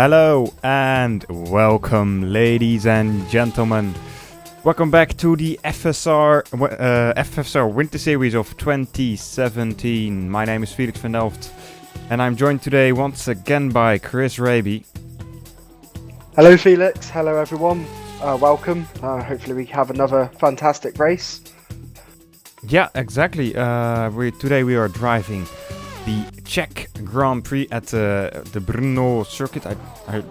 Hello and welcome, ladies and gentlemen. Welcome back to the FSR Winter Series of 2017. My name is Felix van Delft and I'm joined today once again by Chris Rabey. Hello Felix, hello everyone, welcome. Hopefully we have another fantastic race. Yeah, exactly. Today we are driving the Czech Grand Prix at the Brno circuit. I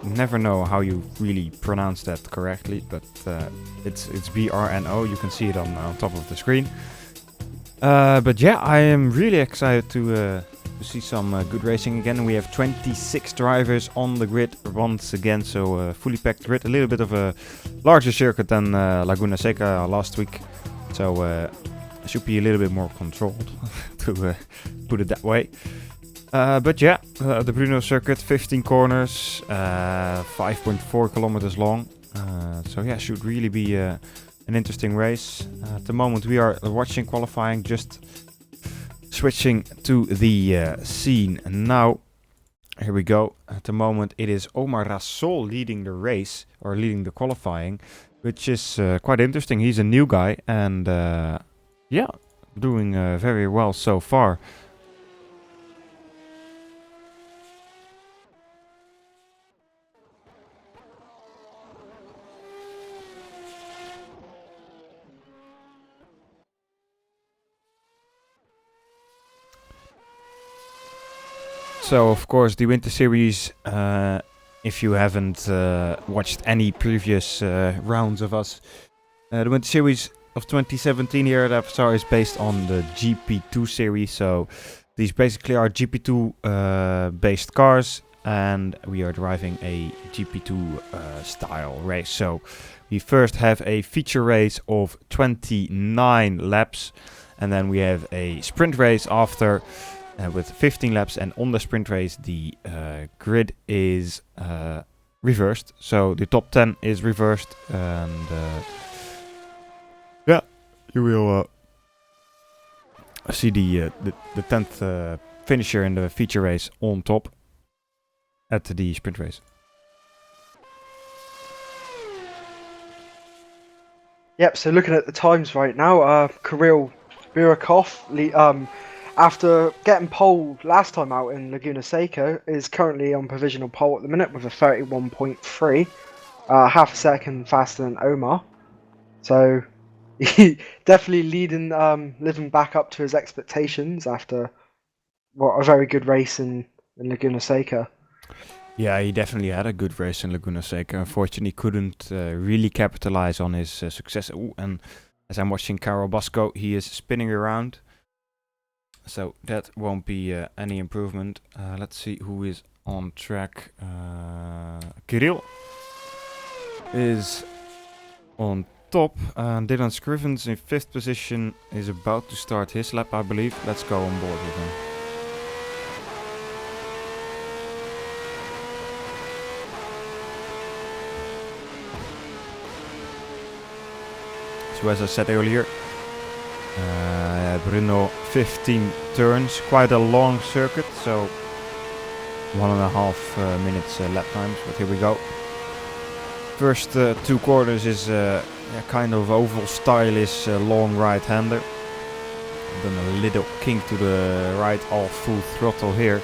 never know how you really pronounce that correctly, but it's BRNO. You can see it on top of the screen. But yeah, I am really excited to see some good racing again. We have 26 drivers on the grid once again, so fully packed grid. A little bit of a larger circuit than Laguna Seca last week, so it should be a little bit more controlled, to put it that way. But yeah, the Brno circuit, 15 corners, 5.4 kilometers long. So yeah, should really be an interesting race. At the moment we are watching qualifying, just switching to the scene now. Here we go. At the moment it is Omar Rasol leading the race, or leading the qualifying, which is quite interesting. He's a new guy and yeah, doing very well so far. So of course the Winter Series, if you haven't watched any previous rounds of us, the Winter Series of 2017 here at FSR is based on the GP2 series. So these basically are GP2 based cars, and we are driving a GP2 style race. So we first have a feature race of 29 laps, and then we have a sprint race after with 15 laps, and on the sprint race the grid is reversed, so the top 10 is reversed, and yeah, you will see the 10th finisher in the feature race on top at the sprint race. Yep, so looking at the times right now, Kirill Burakov, after getting pole last time out in Laguna Seca, is currently on provisional pole at the minute with a 31.3, half a second faster than Omar. So he definitely leading, living back up to his expectations after a very good race in Laguna Seca. Yeah, he definitely had a good race in Laguna Seca. Unfortunately, couldn't really capitalize on his success. Ooh, and as I'm watching Carol Basco, he is spinning around. So that won't be any improvement. Let's see who is on track. Kirill is on top. Dylan Scrivens in 5th position is about to start his lap, I believe. Let's go on board with him. So as I said earlier, Brno 15 turns, quite a long circuit, so 1.5 minutes lap times, but here we go. First 2 quarters is kind of oval stylish long right-hander. Then a little kink to the right, all full throttle here.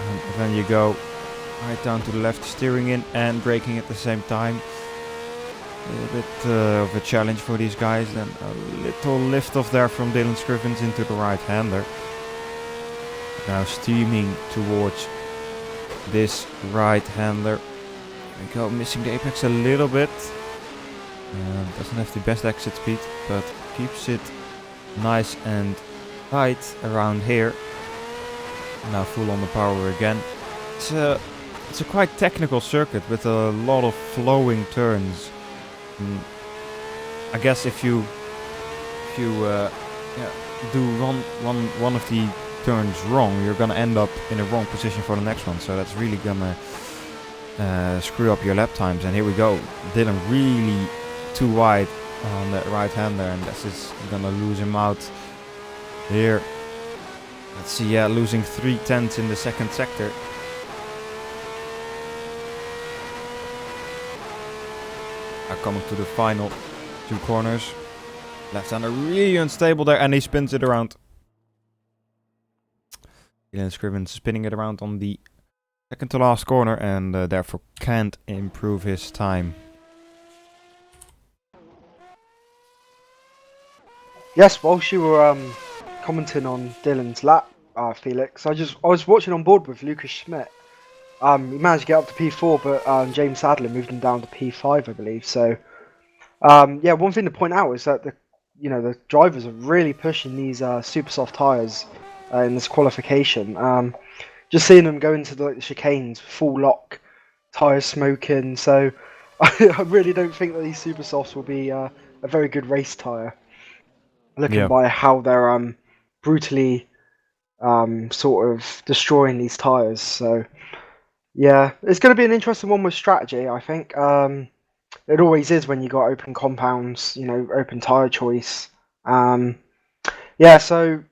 And then you go right down to the left, steering in and braking at the same time. A little bit of a challenge for these guys. Then a little lift off there from Dylan Scrivens into the right-hander. Now steaming towards this right-hander. There we go, missing the apex a little bit. Doesn't have the best exit speed, but keeps it nice and tight around here. Now full on the power again. It's a quite technical circuit with a lot of flowing turns. I guess if you do one of the turns wrong, you're gonna end up in a wrong position for the next one. So that's really gonna screw up your lap times. And here we go, Dylan really too wide on that right-hander, and this is gonna lose him out here. Let's see, losing 3/10 in the second sector. Now coming to the final 2 corners. Left-hander really unstable there, and he spins it around. Dylan Scriven spinning it around on the second to last corner, and therefore can't improve his time. Yes, whilst you were commenting on Dylan's lap, Felix, I was watching on board with Lucas Schmidt. He managed to get up to P4, but James Sadler moved him down to P5, I believe. So, yeah, one thing to point out is that the drivers are really pushing these super soft tyres in this qualification. Just seeing them go into the chicanes, full lock, tyres smoking. So, I really don't think that these super softs will be a very good race tyre. Looking by how they're brutally sort of destroying these tyres. So, yeah, it's going to be an interesting one with strategy, I think. It always is when you got open compounds, open tyre choice. Yeah, so,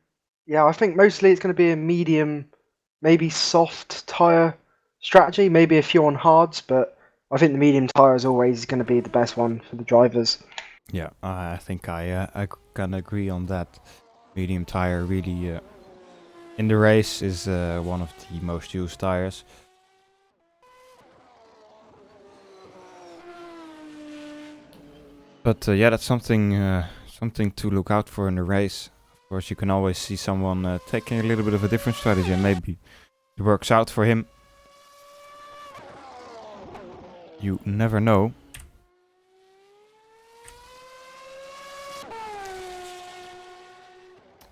yeah, I think mostly it's going to be a medium, maybe soft tyre strategy, maybe a few on hards, but I think the medium tyre is always going to be the best one for the drivers. Yeah, I think I can agree on that. Medium tyre really in the race is one of the most used tyres. But yeah, that's something to look out for in the race. Of course, you can always see someone taking a little bit of a different strategy, and maybe it works out for him. You never know.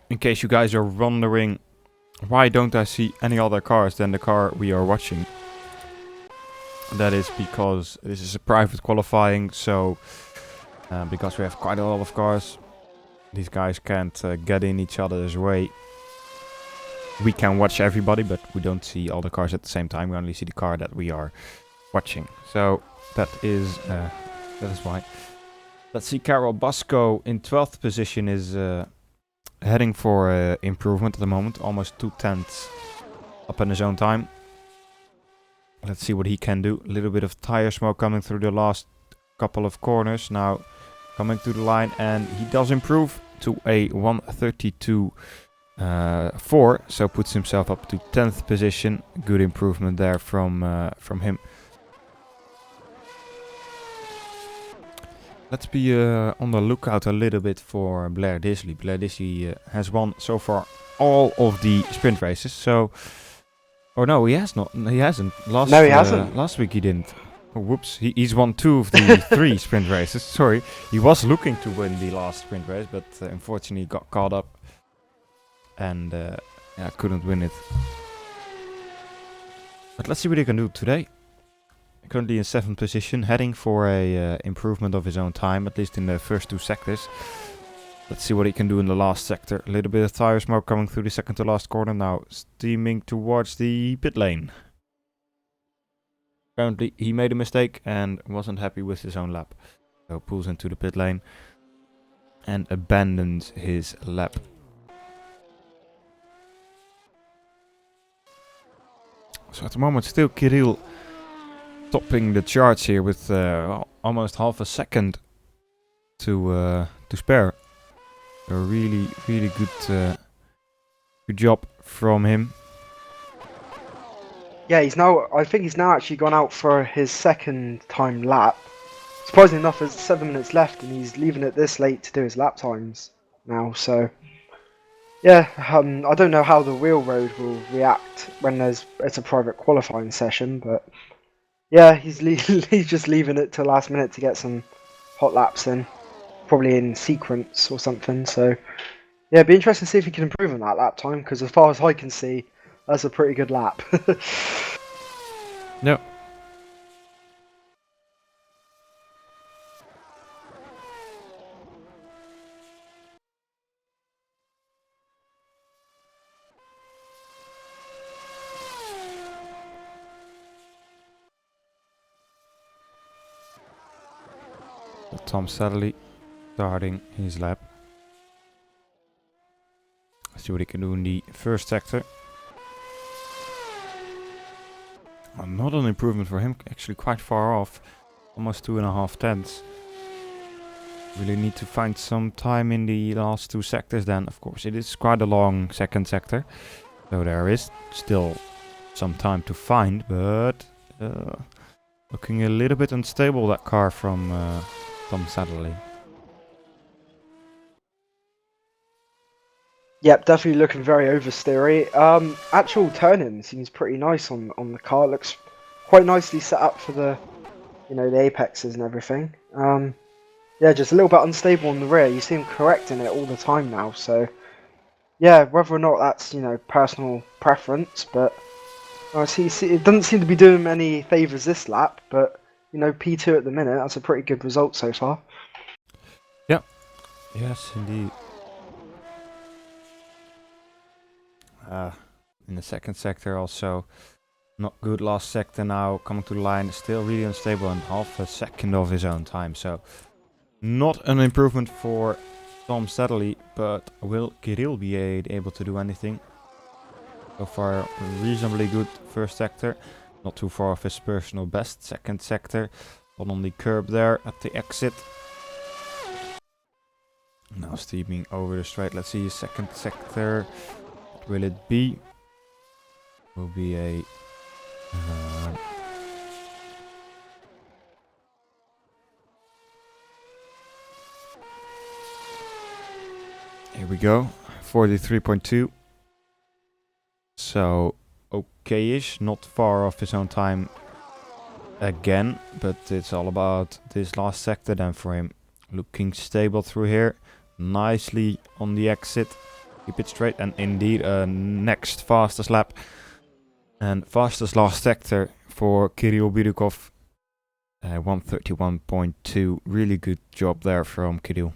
In case you guys are wondering, why don't I see any other cars than the car we are watching? That is because this is a private qualifying, so because we have quite a lot of cars, these guys can't get in each other's way. We can watch everybody, but we don't see all the cars at the same time. We only see the car that we are watching. So that is why. Let's see, Carol Basco in 12th position is heading for improvement at the moment. Almost 2/10 up in his own time. Let's see what he can do. A little bit of tire smoke coming through the last couple of corners. Now coming to the line, and he does improve to a 1:32.4, so puts himself up to 10th position. Good improvement there from him. Let's be on the lookout a little bit for Blair Disley. Blair Disley has won so far all of the sprint races. So, or no, he has not. He hasn't. He hasn't. Last week he didn't. Oh, whoops. He's won 2 of the 3 sprint races. Sorry, he was looking to win the last sprint race, but unfortunately got caught up and couldn't win it. But let's see what he can do today. Currently in 7th position, heading for a improvement of his own time, at least in the first 2 sectors. Let's see what he can do in the last sector. A little bit of tire smoke coming through the second to last corner, now steaming towards the pit lane. Apparently he made a mistake and wasn't happy with his own lap. So pulls into the pit lane and abandons his lap. So at the moment still Kirill topping the charts here with almost half a second to spare. A really good job from him. Yeah, I think he's now actually gone out for his second time lap. Surprisingly enough, there's 7 minutes left, and he's leaving it this late to do his lap times now. So, yeah, I don't know how the real road will react when it's a private qualifying session, but yeah, he's just leaving it to last minute to get some hot laps in, probably in sequence or something. So, yeah, it'd be interesting to see if he can improve on that lap time, because as far as I can see, that's a pretty good lap. No. Tom Sadley starting his lap. Let's see what he can do in the first sector. Not an improvement for him, actually quite far off. Almost 2.5 tenths. Really need to find some time in the last 2 sectors then. Of course, it is quite a long second sector. So there is still some time to find, but looking a little bit unstable, that car from Tom Sadlerly. Yep, definitely looking very oversteery. Actual turn-in seems pretty nice on the car. It looks quite nicely set up for the, the apexes and everything. Yeah, just a little bit unstable on the rear. You see him correcting it all the time now, so yeah, whether or not that's, personal preference, but it doesn't seem to be doing him any favours this lap, but, P2 at the minute, that's a pretty good result so far. Yeah, yes, indeed. In the second sector also not good last sector now, coming to the line, still really unstable and half a second of his own time, so not an improvement for Tom Sadlerly, but will Kirill be able to do anything? So far, reasonably good first sector, not too far off his personal best. Second sector, one on the curb there at the exit. Now steaming over the straight. Let's see his second sector. What will it be? Will be a here we go, 43.2. So okay-ish, not far off his own time again, but it's all about this last sector then for him. Looking stable through here, nicely on the exit, keep it straight, and indeed next fastest lap and fastest last sector for Kirill Birukov, 131.2. Really good job there from Kirill.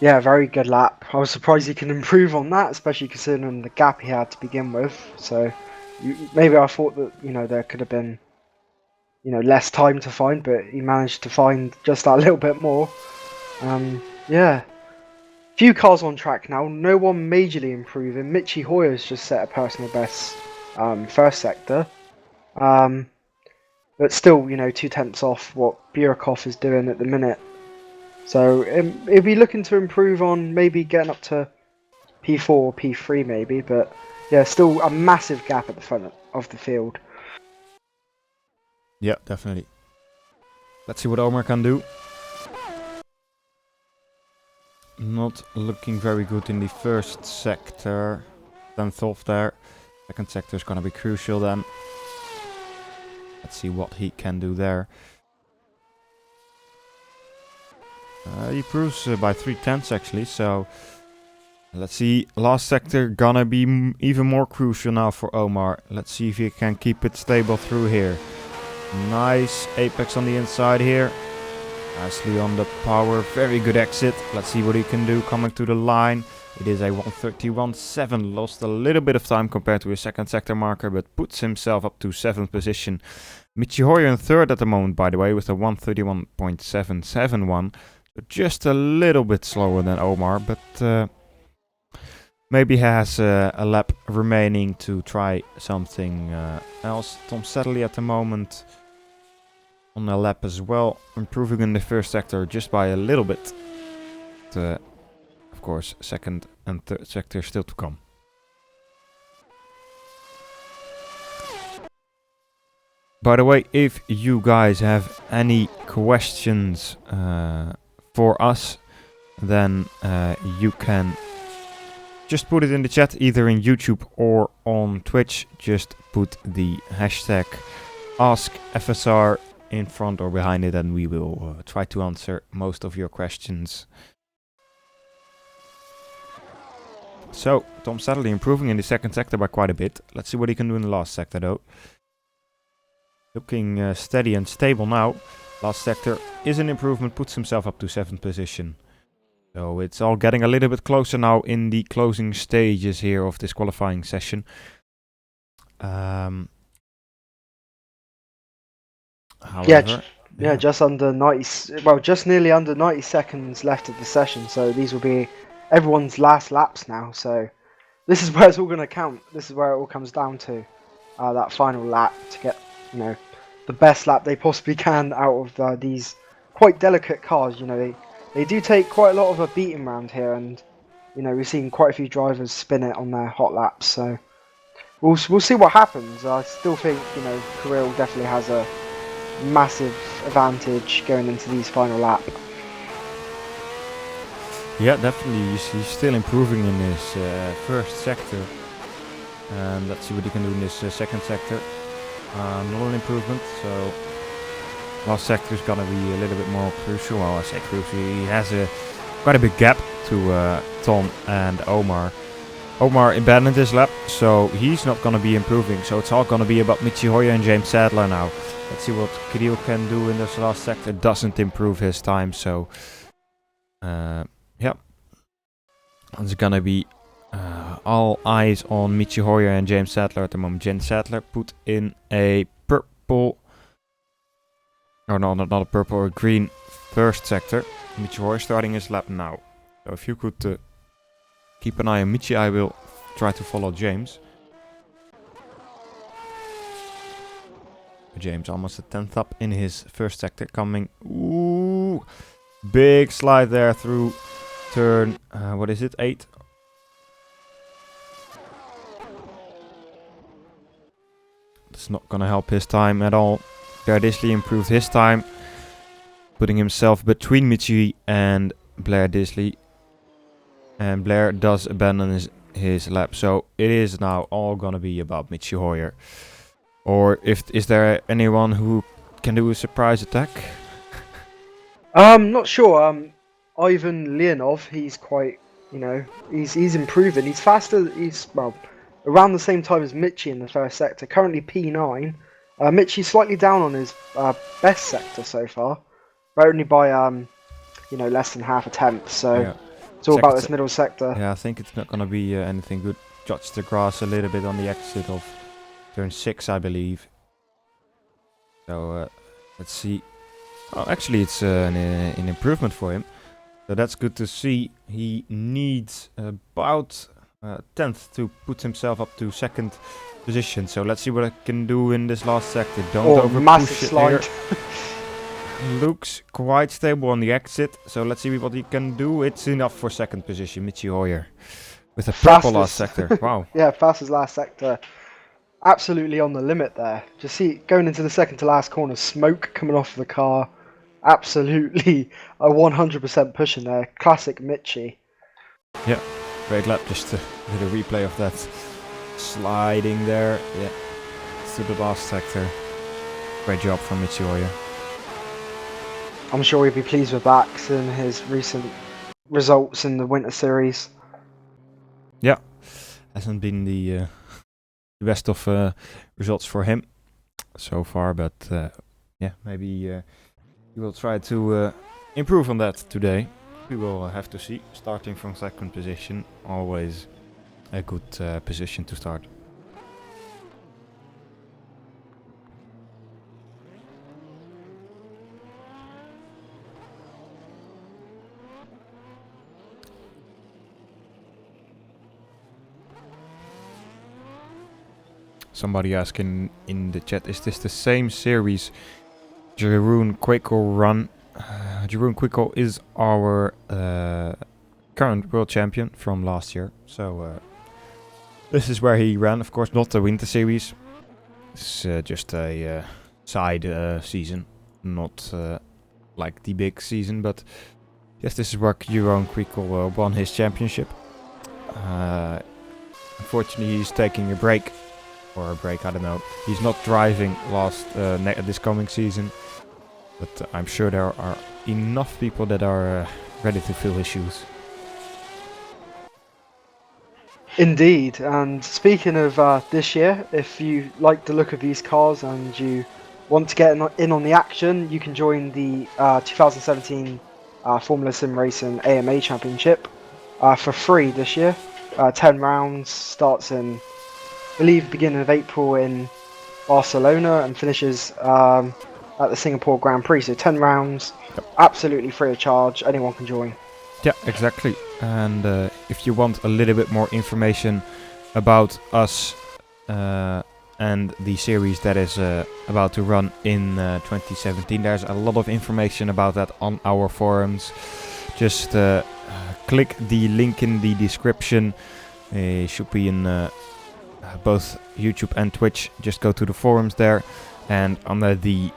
Yeah, very good lap. I was surprised he can improve on that, especially considering the gap he had to begin with. So maybe I thought that there could have been less time to find, but he managed to find just that little bit more. Yeah, few cars on track now. No one majorly improving. Michi Hoyer's just set a personal best first sector, but still 2/10 off what Burikov is doing at the minute. So he'll be looking to improve on maybe getting up to P4 or P3 maybe, but yeah, still a massive gap at the front of the field. Yeah, definitely. Let's see what Omar can do. Not looking very good in the first sector. 10th off there. Second sector is gonna be crucial then. Let's see what he can do there. He proves by 3/10 actually, so let's see. Last sector gonna be even more crucial now for Omar. Let's see if he can keep it stable through here. Nice apex on the inside here. Nicely on the power, very good exit. Let's see what he can do coming to the line. It is a 131.7, lost a little bit of time compared to his second sector marker, but puts himself up to 7th position. Michi Hoyer in 3rd at the moment, by the way, with a 131.771. Just a little bit slower than Omar, but maybe he has a lap remaining to try something else. Tom Sadlerly at the moment on a lap as well, improving in the first sector just by a little bit. But, of course, second and third sector still to come. By the way, if you guys have any questions for us, then you can just put it in the chat, either in YouTube or on Twitch. Just put the hashtag AskFSR in front or behind it, and we will try to answer most of your questions. So, Tom Sadlerly improving in the second sector by quite a bit. Let's see what he can do in the last sector though. Looking steady and stable now. Last sector is an improvement, puts himself up to 7th position. So it's all getting a little bit closer now in the closing stages here of this qualifying session. However, just under 90, well, just nearly under 90 seconds left of the session. So these will be everyone's last laps now. So this is where it's all going to count. This is where it all comes down to, that final lap to get, the best lap they possibly can out of these quite delicate cars. You know, they do take quite a lot of a beating round here, and you know we've seen quite a few drivers spin it on their hot laps. So we'll see what happens. I still think you know Kirill definitely has a massive advantage going into these final lap. Yeah, definitely. He's still improving in his first sector. And let's see what he can do in this second sector. Not an improvement, so last sector is gonna be a little bit more crucial. Well, I say crucial. He has quite a big gap to Tom and Omar. Omar abandoned his lap, so he's not gonna be improving. So it's all gonna be about Michi Hoyer and James Sadler now. Let's see what Kirill can do in this last sector. Doesn't improve his time, so yeah, it's gonna be all eyes on Michi Hoyer and James Sadler at the moment. James Sadler put in a purple, or no, not a purple, or green first sector. Michi Hoyer starting his lap now. So if you could keep an eye on Michi, I will try to follow James. James almost a 10th up in his first sector coming. Ooh, big slide there through turn, what is it, 8? It's not gonna help his time at all. Blair Disley improved his time, putting himself between Michi and Blair Disley. And Blair does abandon his lap, so it is now all gonna be about Michi Hoyer. Or is there anyone who can do a surprise attack? Not sure. Ivan Leonov, he's quite, you know, he's improving. He's faster. He's well around the same time as Michi in the first sector. Currently P9. Michi's slightly down on his best sector so far, but only by you know, less than half a tenth. So yeah. It's all about this middle sector. Yeah, I think it's not gonna be anything good. Judge the grass a little bit on the exit of turn 6, I believe. So let's see. Oh, actually, it's an improvement for him. So that's good to see. He needs about 10th to put himself up to second position. So let's see what I can do in this last sector. Don't over massive push slide. Looks quite stable on the exit. So let's see what he can do. It's enough for second position. Michi Hoyer with a purple last sector. Wow. Yeah, fastest last sector. Absolutely on the limit there. Just see going into the second to last corner, smoke coming off the car. Absolutely a 100% push in there. Classic Michi. Yeah, great lap. Just with a replay of that sliding there. Yeah, to the last sector. Great job from Michi Hoyer. I'm sure he'll be pleased with that in his recent results in the Winter Series. Yeah, hasn't been the best of results for him so far, but yeah, maybe he will try to improve on that today. We will have to see. Starting from second position, always a good position to start. Somebody asking in the chat, is this the same series Jeroen Quickel run? Jeroen Quickel is our current world champion from last year. So this is where he ran. Of course, not the Winter Series. It's just a side season. Not like the big season. But yes, this is where Jeroen Quickel won his championship. Unfortunately, he's taking a break. Or a break, I don't know. He's not driving this coming season, but I'm sure there are enough people that are ready to fill his shoes. Indeed, and speaking of this year, if you like the look of these cars and you want to get in on the action, you can join the 2017 Formula SimRacing AMA Championship for free this year. 10 rounds, starts in I believe beginning of April in Barcelona and finishes at the Singapore Grand Prix. So 10 rounds, absolutely free of charge. Anyone can join. Yeah, exactly. And if you want a little bit more information about us and the series that is about to run in 2017. There's a lot of information about that on our forums. Just click the link in the description. It should be in both YouTube and Twitch. Just go to the forums there, and under the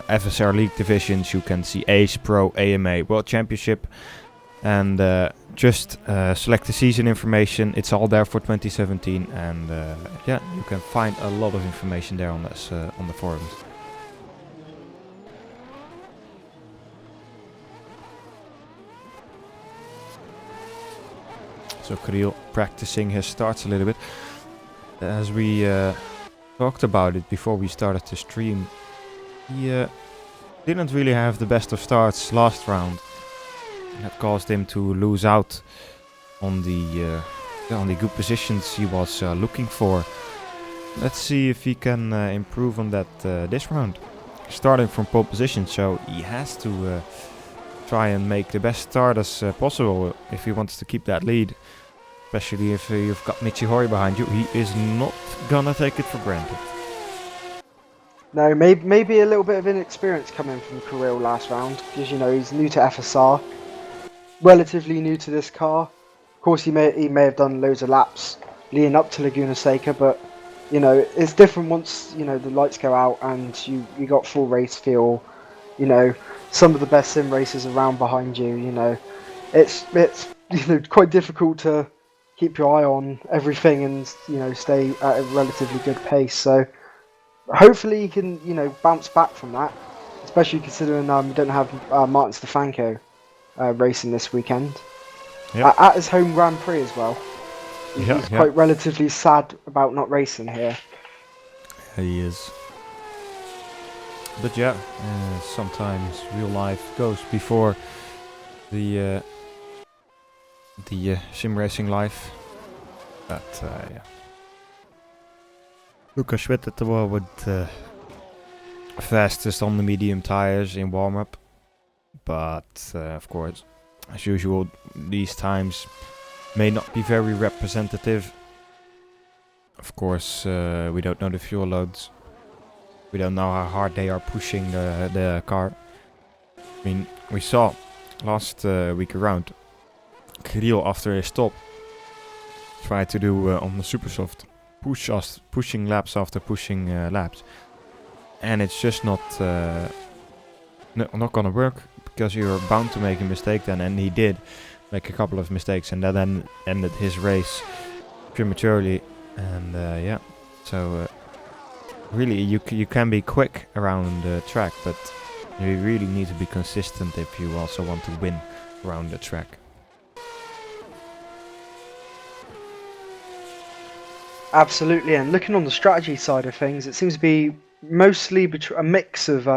FSR League divisions you can see Ace, Pro, AMA, World Championship, and just select the season information. It's all there for 2017, and yeah, you can find a lot of information there on this on the forums. So Kirill practicing his starts a little bit. As we talked about it before we started to stream, he didn't really have the best of starts last round. That caused him to lose out on the good positions he was looking for. Let's see if he can improve on that this round. Starting from pole position, so he has to try and make the best start as possible if he wants to keep that lead. Especially if you've got Michihori behind you, he is not gonna take it for granted. No, maybe a little bit of inexperience coming from Kirill last round, because you know he's new to FSR, relatively new to this car. Of course, he may have done loads of laps leading up to Laguna Seca, but you know it's different once you know the lights go out and you got full race feel. You know, some of the best sim racers around behind you. You know, it's you know quite difficult to keep your eye on everything and you know stay at a relatively good pace. So hopefully he can you know bounce back from that, especially considering we don't have Martin Stefanko racing this weekend at his home Grand Prix as well. He's quite relatively sad about not racing here. He is. But yeah, sometimes real life goes before the sim racing life. But yeah. Lucas Schmidt at the wall with fastest on the medium tires in warm up. But of course, as usual, these times may not be very representative. Of course, we don't know the fuel loads. We don't know how hard they are pushing the car. I mean, we saw last week around, Kirill after a stop tried to do on the Supersoft pushing laps after pushing laps, and it's just not gonna work, because you're bound to make a mistake then, and he did make a couple of mistakes, and that then ended his race prematurely. And yeah, so really you can be quick around the track, but you really need to be consistent if you also want to win around the track. Absolutely, and looking on the strategy side of things, it seems to be mostly a mix of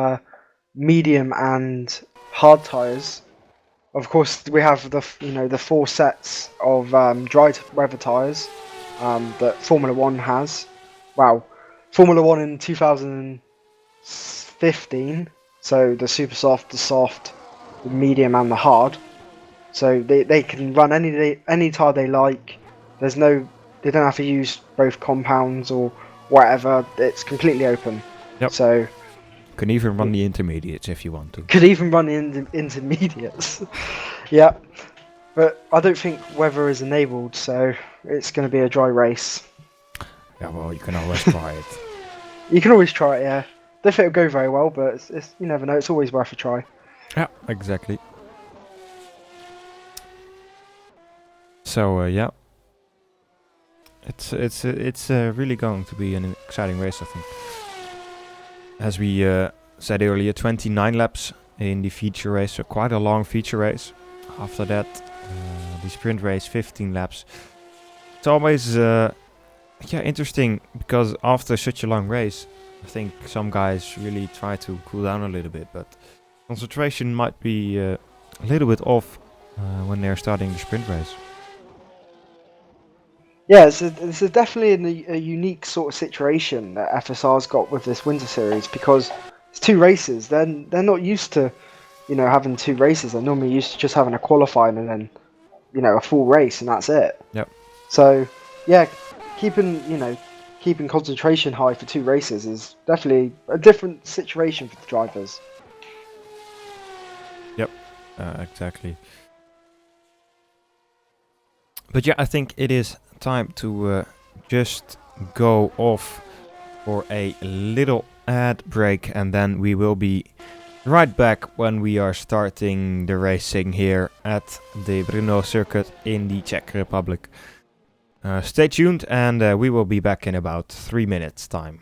medium and hard tires. Of course, we have the the 4 sets of dry weather tires that Formula One has. Wow, Formula One in 2015. So the super soft, the soft, the medium, and the hard. So they can run any tire they like. They don't have to use both compounds or whatever. It's completely open. Yep. So can even run the intermediates if you want to. Could even run the intermediates. Yeah. But I don't think weather is enabled, so it's going to be a dry race. Yeah, well, you can always try it. You can always try it, yeah. Don't think it'll go very well, but it's you never know. It's always worth a try. Yeah, exactly. So yeah, it's really going to be an exciting race, I think. As we said earlier, 29 laps in the feature race, so quite a long feature race. After that, the sprint race, 15 laps. It's always interesting, because after such a long race, I think some guys really try to cool down a little bit, but concentration might be a little bit off when they're starting the sprint race. Yeah, it's definitely a unique sort of situation that FSR's got with this Winter Series, because it's 2 races. They're not used to, having 2 races. They're normally used to just having a qualifying and then, a full race, and that's it. Yep. So, yeah, keeping keeping concentration high for 2 races is definitely a different situation for the drivers. Yep, exactly. But yeah, I think it is time to just go off for a little ad break, and then we will be right back when we are starting the racing here at the Brno circuit in the Czech Republic. Stay tuned, and we will be back in about 3 minutes time.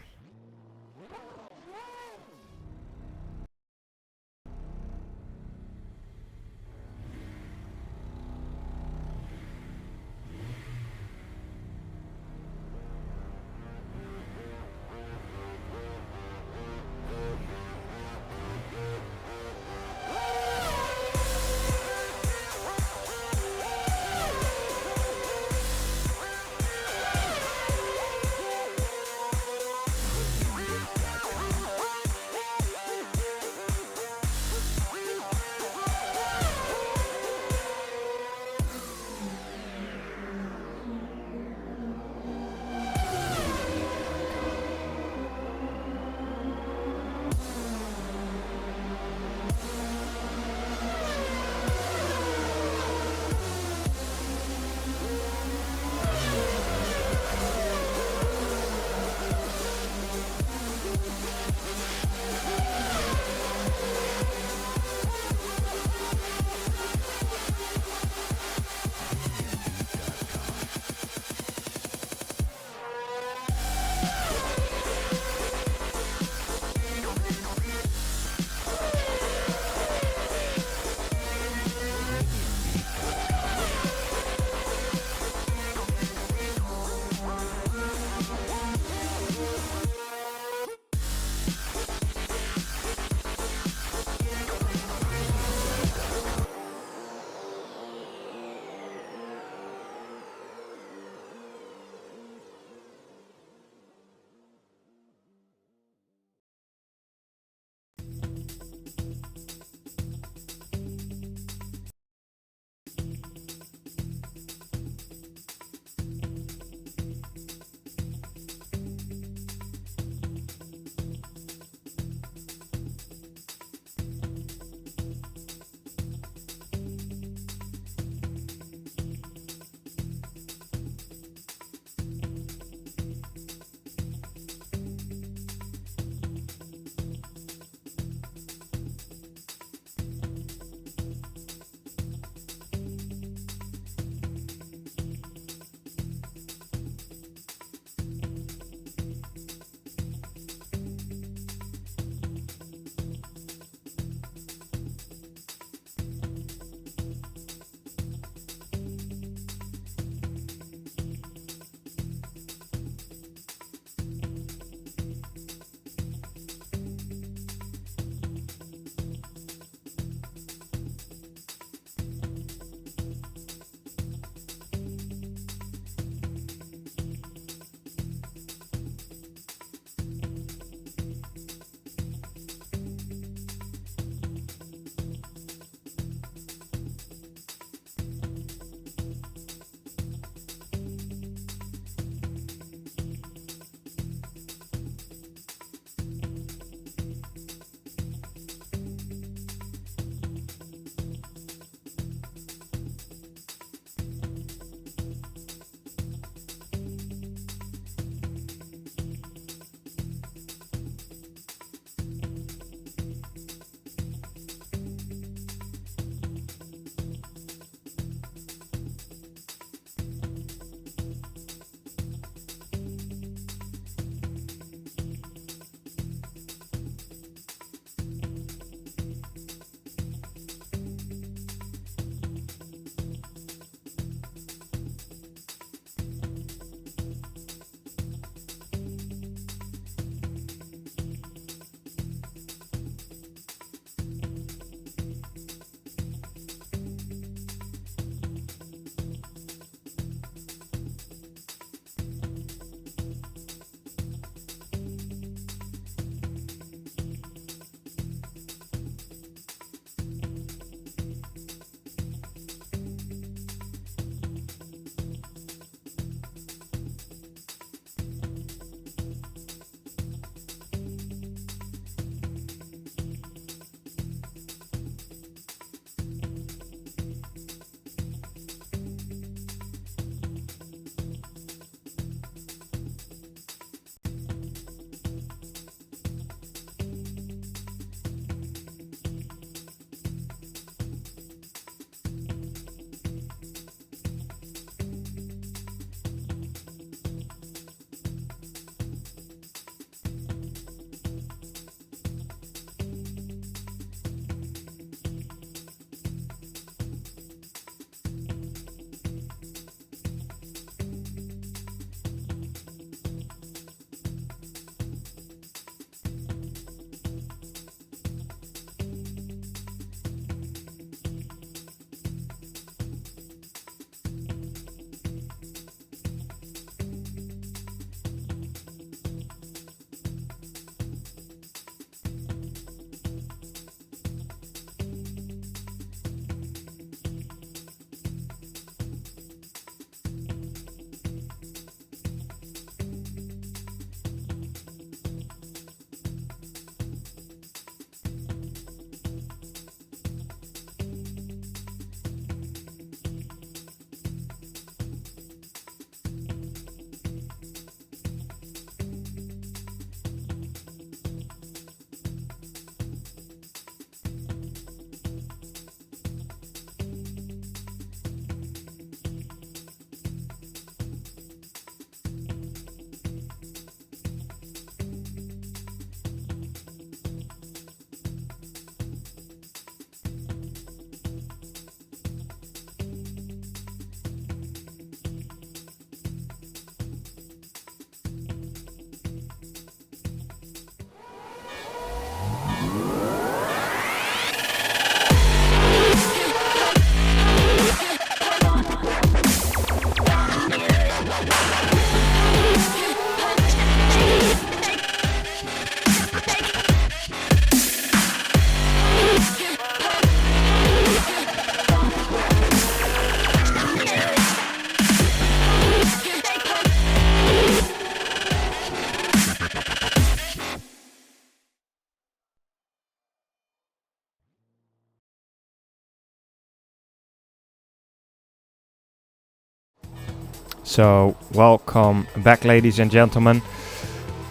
So, welcome back, ladies and gentlemen.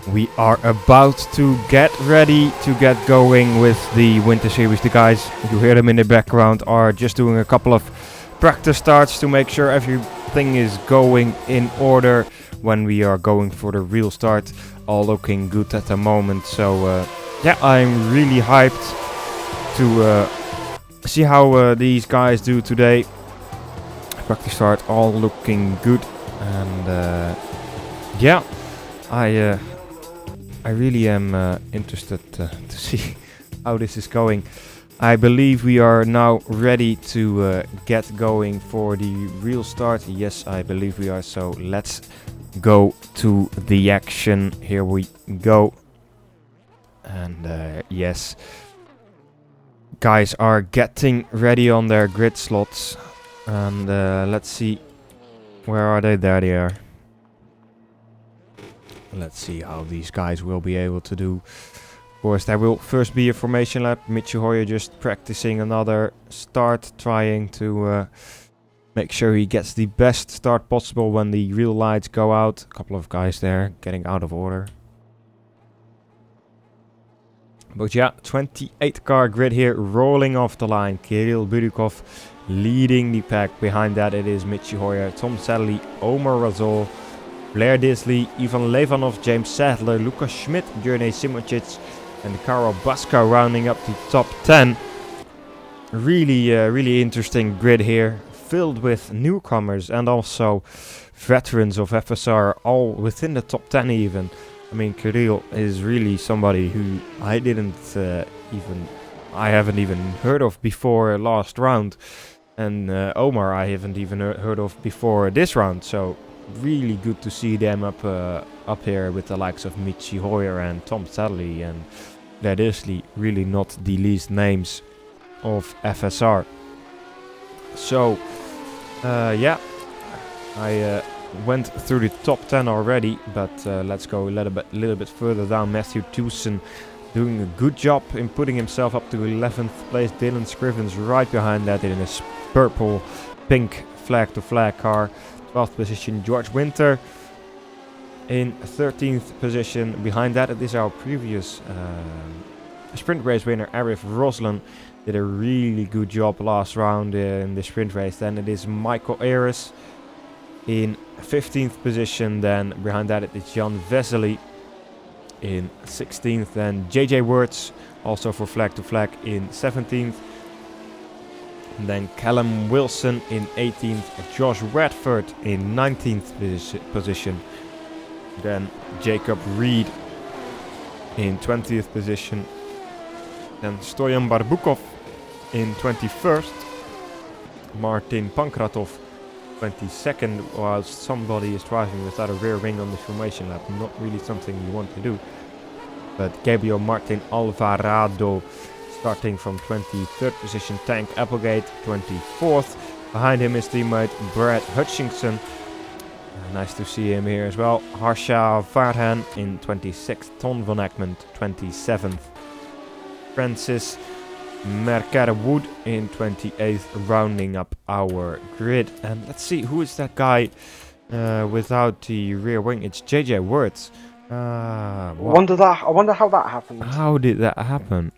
We are about to get ready to get going with the Winter Series. The guys, you hear them in the background, are just doing a couple of practice starts to make sure everything is going in order when we are going for the real start. All looking good at the moment. So, yeah, I'm really hyped to see how these guys do today. Practice start, all looking good. And yeah, I really am interested to see how this is going. I believe we are now ready to get going for the real start. Yes, I believe we are. So let's go to the action. Here we go. And yes, guys are getting ready on their grid slots. And let's see. Where are they? There they are. Let's see how these guys will be able to do. Of course, there will first be a formation lap. Michi Hoyer just practicing another start, trying to make sure he gets the best start possible when the real lights go out. A couple of guys there getting out of order. But yeah, 28 car grid here, rolling off the line. Kirill Burikov leading the pack. Behind that it is Michi Hoyer, Tom Sadley, Omar Razol, Blair Disley, Ivan Levanov, James Sadler, Lucas Schmidt, Jurnej Simocic and Karol Baska rounding up the top 10. Really interesting grid here, filled with newcomers and also veterans of FSR, all within the top 10 even. I mean, Kirill is really somebody who I haven't even heard of before last round. And Omar I haven't even heard of before this round. So really good to see them up here with the likes of Michi Hoyer and Tom Sadley and Blair Disley, really not the least names of FSR. So yeah, I went through the top 10 already, but let's go a little bit further down. Matthew Tewson doing a good job in putting himself up to 11th place. Dylan Scrivens right behind that in a purple pink flag to flag car. 12th position George Winter in 13th position. Behind that it is our previous sprint race winner Arif Roslan. Did a really good job last round in the sprint race. Then it is Michael Ayres in 15th position. Then behind that it is Jan Vesely in 16th. Then JJ Wertz also for flag to flag in 17th. And then Callum Wilson in 18th, Josh Radford in 19th position. Then Jacob Reed in 20th position. Then Stoyan Barbukov in 21st. Martin Pankratov 22nd, while somebody is driving without a rear wing on the formation lap. Not really something you want to do. But Gabriel Martin Alvarado starting from 23rd position. Tank Applegate 24th. Behind him is teammate Brad Hutchinson. Nice to see him here as well. Harsha Varhan in 26th. Ton van Ekman 27th. Francis Mercado-Wood in 28th, rounding up our grid. And let's see, who is that guy without the rear wing? It's JJ Wertz. I wonder how that happened. How did that happen?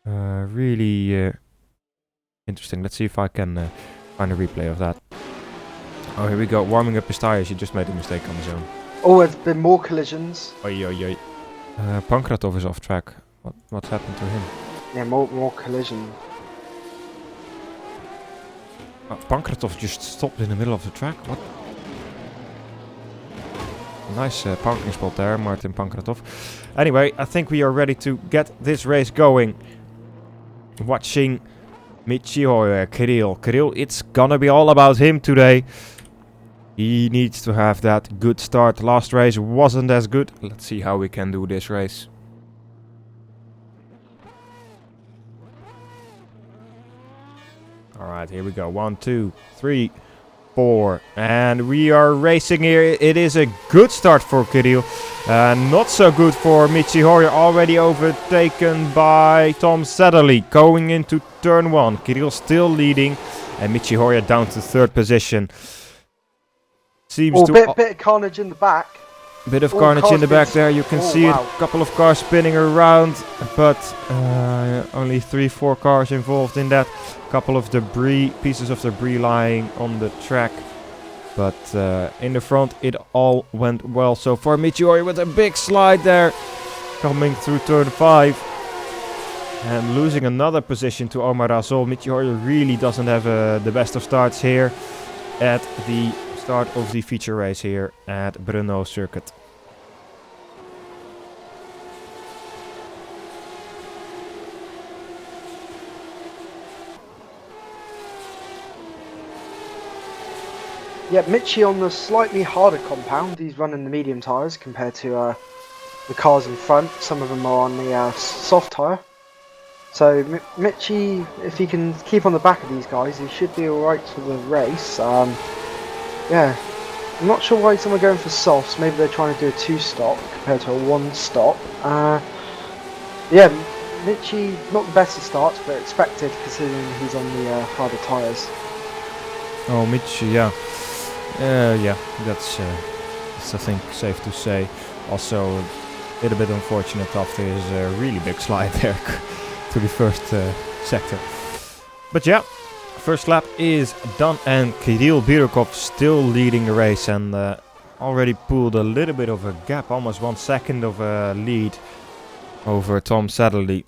Really interesting. Let's see if I can find a replay of that. Oh, here we go. Warming up his tires. He just made a mistake on his own. Oh, there's been more collisions. Oi. Pankratov is off track. What's happened to him? Yeah, more collision. Pankratov just stopped in the middle of the track. What? Nice parking spot there, Martin Pankratov. Anyway, I think we are ready to get this race going. Watching Michi Hoyer, Kirill, it's gonna be all about him today. He needs to have that good start. Last race wasn't as good. Let's see how we can do this race. Alright, here we go. 1, 2, 3, 4. And we are racing here. It is a good start for Kirill. Not so good for Michi Hoyer. Already overtaken by Tom Sadley. Going into turn 1. Kirill still leading. And Michi Hoyer down to 3rd position. seems Oh, to... bit of carnage in the back. Bit of Oh, carnage in cars the back there. You can see wow. it. A couple of cars spinning around, but only 3-4 cars involved in that. A couple of pieces of debris lying on the track. But in the front, it all went well so far. Michiori with a big slide there, coming through turn 5. And losing another position to Omar Razol. Michiori really doesn't have the best of starts here at the start of the feature race here at Brno circuit. Yeah, Michi on the slightly harder compound. He's running the medium tyres compared to the cars in front. Some of them are on the soft tyre. So Michi, if he can keep on the back of these guys, he should be alright for the race. Yeah, I'm not sure why some are going for softs. Maybe they're trying to do a 2-stop compared to a 1-stop. Yeah, Michi, not the best of starts, but expected considering he's on the harder tyres. Oh, Michi, yeah. Yeah, that's I think safe to say. Also, a little bit unfortunate after his really big slide there to the first sector. But yeah, first lap is done and Kirill Birukov still leading the race and already pulled a little bit of a gap, almost 1 second of a lead over Tom Satterley.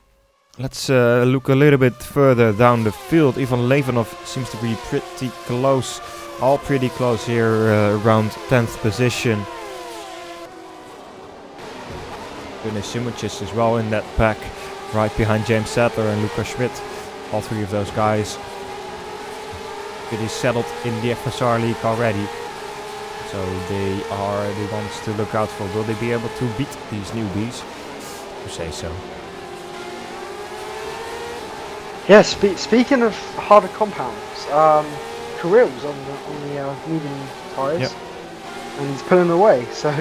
Let's look a little bit further down the field. Ivan Levanov seems to be pretty close, all pretty close here, around 10th position. Denis Simoncic as well in that pack, right behind James Sadler and Luca Schmidt. All three of those guys pretty settled in the FSR League already. So they are the ones to look out for. Will they be able to beat these newbies? To say so. Yeah, speaking of harder compounds, Kirill's on the medium tyres, yep. And he's pulling away. So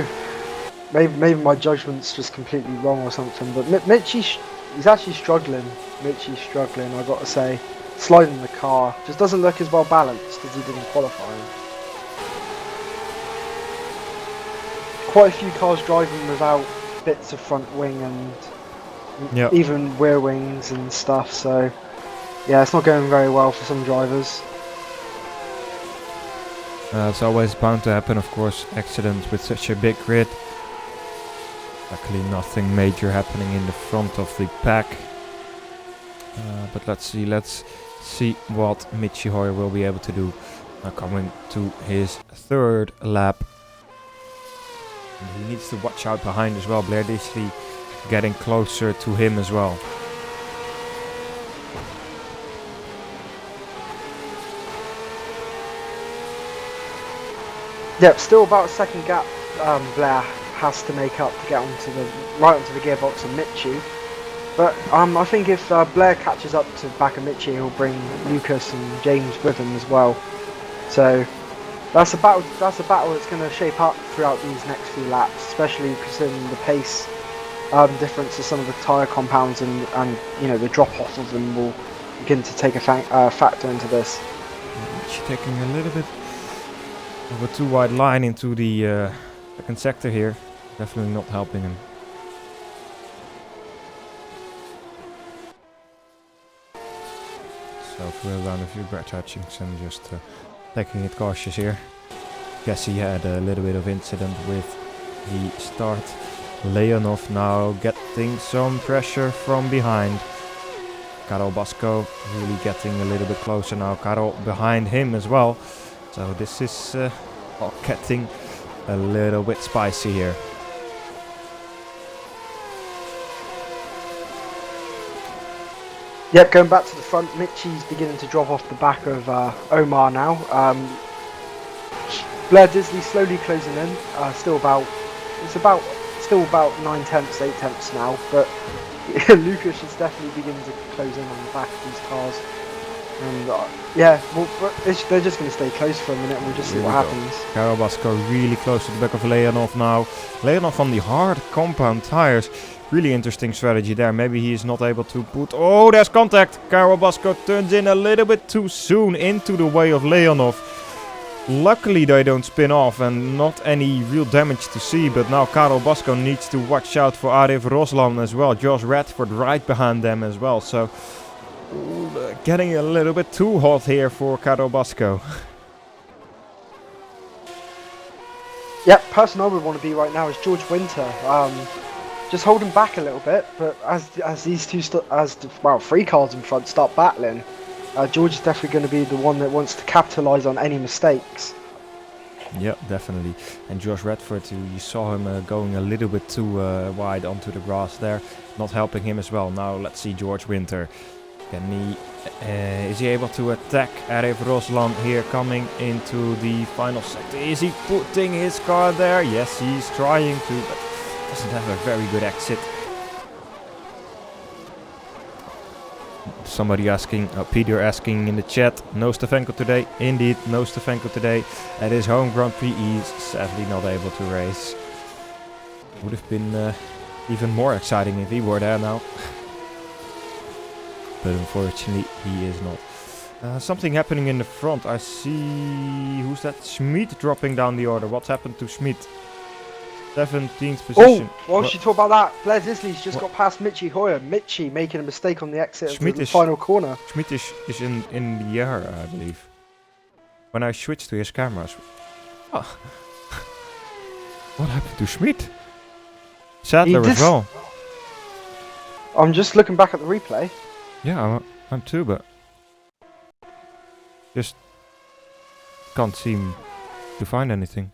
maybe my judgment's just completely wrong or something. But he's actually struggling. Michi's struggling, I got to say. Sliding the car just doesn't look as well balanced as he did in qualifying. Quite a few cars driving without bits of front wing and yep. even rear wings and stuff. So yeah, it's not going very well for some drivers. It's always bound to happen, of course, accidents with such a big grid. Luckily nothing major happening in the front of the pack. But let's see what Michi Hoyer will be able to do coming to his third lap. And he needs to watch out behind as well. Blair Disley getting closer to him as well. Yep, still about a second gap Blair has to make up to get right onto the gearbox of Michi. But I think if Blair catches up to the back of Michi, he'll bring Lucas and James with him as well. So that's a battle that's going to shape up throughout these next few laps, especially considering the pace difference of some of the tyre compounds and you know the drop off of them will begin to take a factor into this. Michi taking a little bit of a too wide line into the second sector here, definitely not helping him. Self-wheel down a few Brett Hutchinson, just taking it cautious here. Guess he had a little bit of incident with the start. Leonov now getting some pressure from behind. Karol Basko really getting a little bit closer now. Karol behind him as well. So this is all getting a little bit spicy here. Yep, going back to the front, Michi's beginning to drop off the back of Omar now. Blair Disley slowly closing in. Still about 9 tenths, 8 tenths now, but Lucas is definitely beginning to close in on the back of these cars. And yeah, well, they're just going to stay close for a minute and we'll just see what happens. Karol Basko really close to the back of Leonov now. Leonov on the hard compound tires. Really interesting strategy there. Maybe he is not able to put... Oh, there's contact. Karol Basko turns in a little bit too soon into the way of Leonov. Luckily they don't spin off and not any real damage to see, but now Karel Bosco needs to watch out for Arif Roslan as well. Josh Radford right behind them as well, so getting a little bit too hot here for Karel Bosco. Yeah, person I would want to be right now is George Winter. Just holding back a little bit, but as these two, three cars in front start battling, George is definitely going to be the one that wants to capitalise on any mistakes. Yeah, definitely. And Josh Radford, you saw him going a little bit too wide onto the grass there, not helping him as well. Now let's see George Winter. Is he able to attack Arif Roslan here coming into the final sector? Is he putting his car there? Yes, he's trying to, but doesn't have a very good exit. Somebody asking, Peter asking in the chat, no Stefanko today? Indeed, no Stefanko today. At his home Grand Prix, he's sadly not able to race. Would have been even more exciting if he were there now. But unfortunately, he is not. Something happening in the front. I see, who's that? Schmid dropping down the order. What's happened to Schmid? 17th position. Oh, while you talk about that, Blair Disley's just got past Mitchie Hoyer. Mitchie making a mistake on the exit of the final corner. Schmid is in the air, I believe. When I switched to his cameras. Oh. What happened to Schmid? Sadler as well. I'm just looking back at the replay. Yeah, I'm too, but just can't seem to find anything.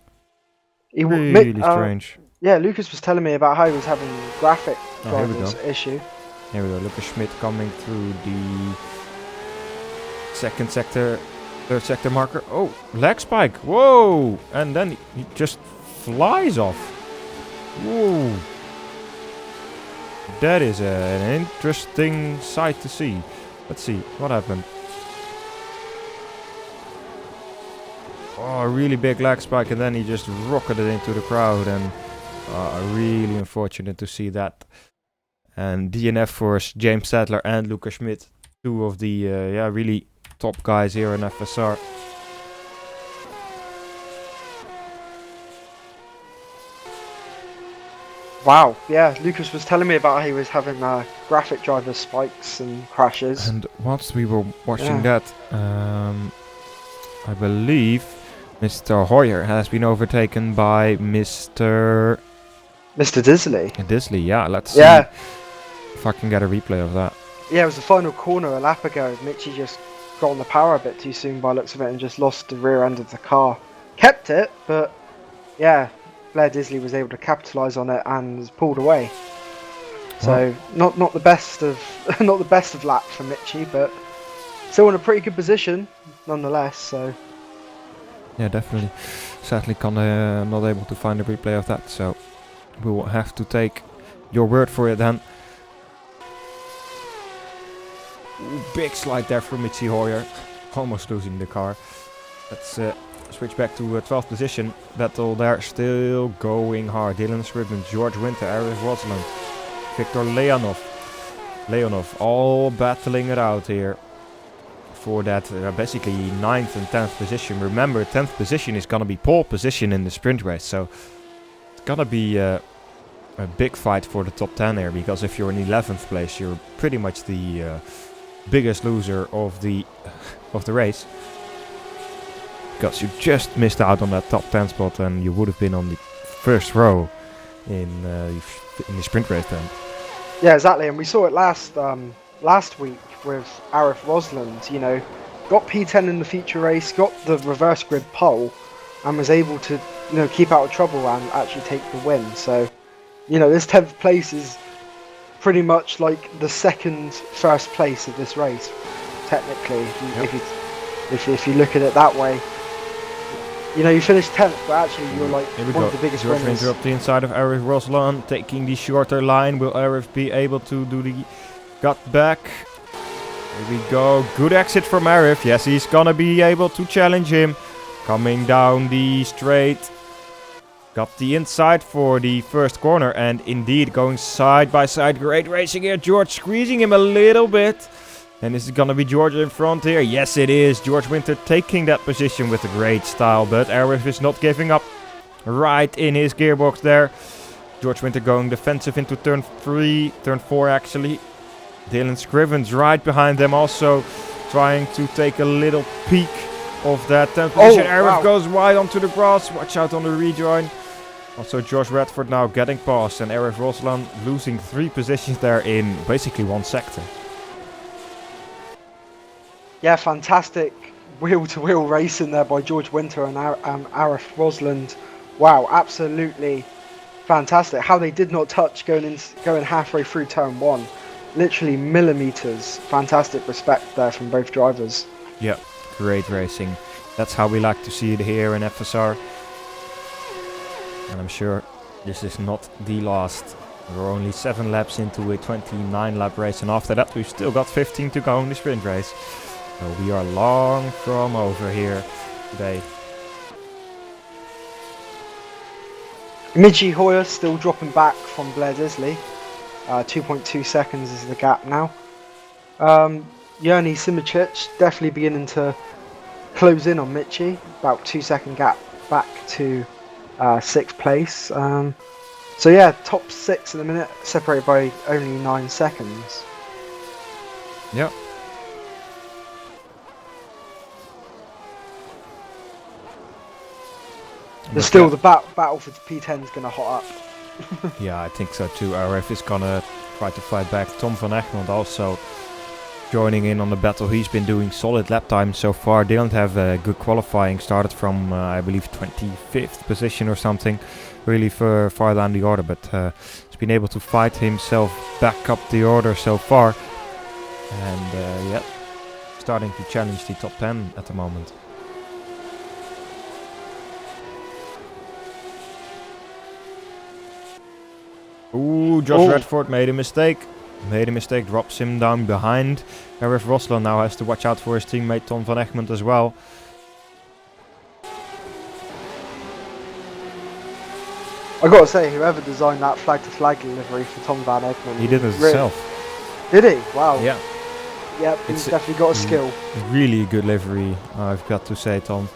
Really strange. Yeah, Lucas was telling me about how he was having graphic drivers issue. Here we go. Lucas Schmid coming through the second sector, third sector marker. Oh, leg spike. Whoa! And then he just flies off. Whoa. That is an interesting sight to see. Let's see what happened. Oh, a really big leg spike, and then he just rocketed into the crowd, and really unfortunate to see that. And DNF for James Sadler and Lucas Schmid, two of the really top guys here in FSR. Wow, yeah, Lucas was telling me about how he was having graphic driver spikes and crashes. And whilst we were watching that, I believe Mr. Hoyer has been overtaken by Mr. Disley. Disley, yeah, let's see if I can get a replay of that. Yeah, it was the final corner a lap ago. Mitchie just got on the power a bit too soon by the looks of it and just lost the rear end of the car. Kept it, but yeah, Blair Disley was able to capitalise on it and was pulled away. So not the best of lap for Mitchie, but still in a pretty good position nonetheless. So yeah, definitely. Sadly, not able to find a replay of that, so we will have to take your word for it then. Ooh, big slide there from Mitchie Hoyer, almost losing the car. Let's switch back to 12th position. Battle there, still going hard. Dylan Scribden, George Winter, Arif Roslan, Victor Leonov, all battling it out here for that basically 9th and 10th position. Remember, 10th position is gonna be pole position in the sprint race, so it's gonna be a big fight for the top 10 here, because if you're in 11th place, you're pretty much the biggest loser of the race, because you just missed out on that top 10 spot and you would have been on the first row in the sprint race then. Yeah, exactly, and we saw it last week with Arif Rosland. You know, got P10 in the feature race, got the reverse grid pole, and was able to keep out of trouble and actually take the win. So, this 10th place is pretty much like the first place of this race, technically. If you look at it that way. You finished 10th, but actually you're like one of the biggest winners. Winter up the inside of Arif Roslan, taking the shorter line. Will Arif be able to do the gut back? Here we go. Good exit from Arif. Yes, he's gonna be able to challenge him. Coming down the straight. Got the inside for the first corner, and indeed going side by side. Great racing here. George squeezing him a little bit, And is it gonna be George in front here? Yes, it is. George Winter taking that position with a great style, but rFactor is not giving up. Right in his gearbox there. George Winter going defensive into turn 4 actually. Dylan Scrivens right behind them, also trying to take a little peek of that 10th position. rFactor goes wide onto the grass. Watch out on the rejoin. Also Josh Radford now getting past, and rFactor losing 3 positions there in basically 1 sector. Yeah, fantastic wheel-to-wheel racing there by George Winter and Arif Rosland. Wow, absolutely fantastic. How they did not touch going halfway through turn 1. Literally millimeters. Fantastic respect there from both drivers. Yeah, great racing. That's how we like to see it here in FSR. And I'm sure this is not the last. We're only 7 laps into a 29 lap race, and after that we've still got 15 to go in the sprint race. So we are long from over here today. Midgie Hoyer still dropping back from Blair Disley. 2.2 seconds is the gap now. Yerny Simicic definitely beginning to close in on Mitchie. About 2-second gap back to 6th place. So yeah, top 6 in a minute, separated by only 9 seconds. Yep. There's still the battle for P10 is going to hot up. Yeah, I think so too. RF is gonna try to fight back. Tom van Egmond also joining in on the battle. He's been doing solid lap times so far. Didn't have a good qualifying. Started from I believe 25th position or something, really far down the order. But he's been able to fight himself back up the order so far, and yeah, starting to challenge the top 10 at the moment. Ooh, Josh Radford made a mistake. Drops him down behind. rFactor now has to watch out for his teammate Tom van Egmond as well. I gotta say, whoever designed that flag-to-flag livery for Tom van Egmond, he did it himself. Did he? Wow. Yeah. Yep, he's definitely got a skill. Really good livery, I've got to say, Tom.